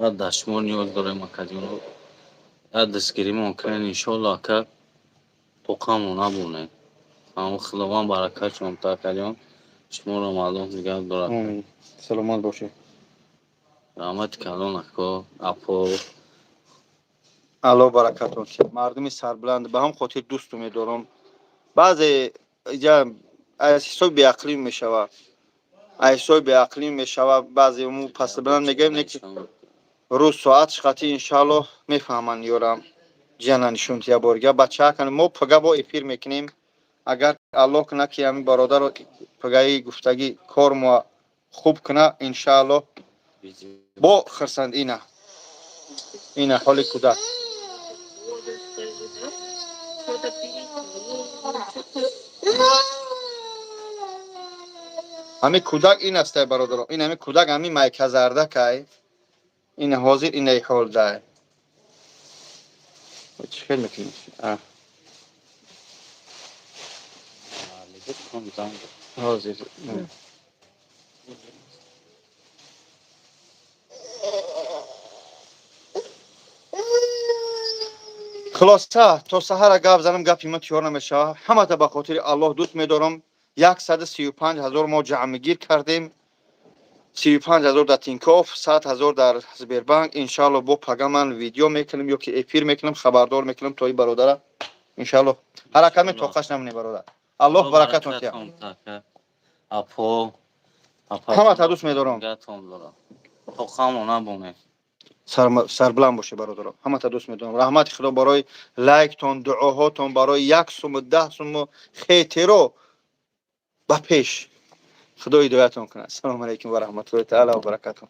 و دشمار نیاز داره مکا جانو دستگیری ممکنه انشالله که توقعمون نبونه اما خداوند برکت شما تاکا جان شما رو معلوم نگه دارد آمین. سلامت باشه. رحمت کلان اکا اپا الله برکتون شه. مردم سربلند به هم خاطر دوست می‌دارم. بعضی جا از حساب بی‌عقلی میشوه. از حساب بی‌عقلی میشوه. بعضی مو پس بلند میگیم نه که روز ساعتش خاطی انشالله میفهمن یارم. جانشون تیا بورگا بچه کن ما پگا با افیر میکنیم. اگر الله کنه که همین برادر رو پگای گفتگی کار ما خوب کنه انشالله با خرسند اینه حال کودک. همین کودک این است برادر. این همین کودک همین مایک زرده که این حاضر این حال ده. چه خیلی میکنی؟ حاضر. خلاصه تا سحر گپ زنم گپی من تیار نمیشه. همه تا به خاطر الله دوست میدارم. 135,000 ما جمع گیر کردیم. 35,000 در تینکاف، 100,000 در زبیربنک. انشالله با پگا من ویدیو میکنم یا که افیر میکنم خبردار میکنم توی برادر. انشالله حرکت می توقعش نمونه برادر. الله برکتون تیا. اپا همه تا دوست میدارم. توقعمون نبونه سربلند باشه برادر. همه تا دوست میدارم. رحمت خدا برای لایک تون دعاهاتون برای 1 سوم و 10 سوم خیترو به پیش. خدا هدایتون کنه. السلام علیکم و رحمت الله تعالی و برکاته.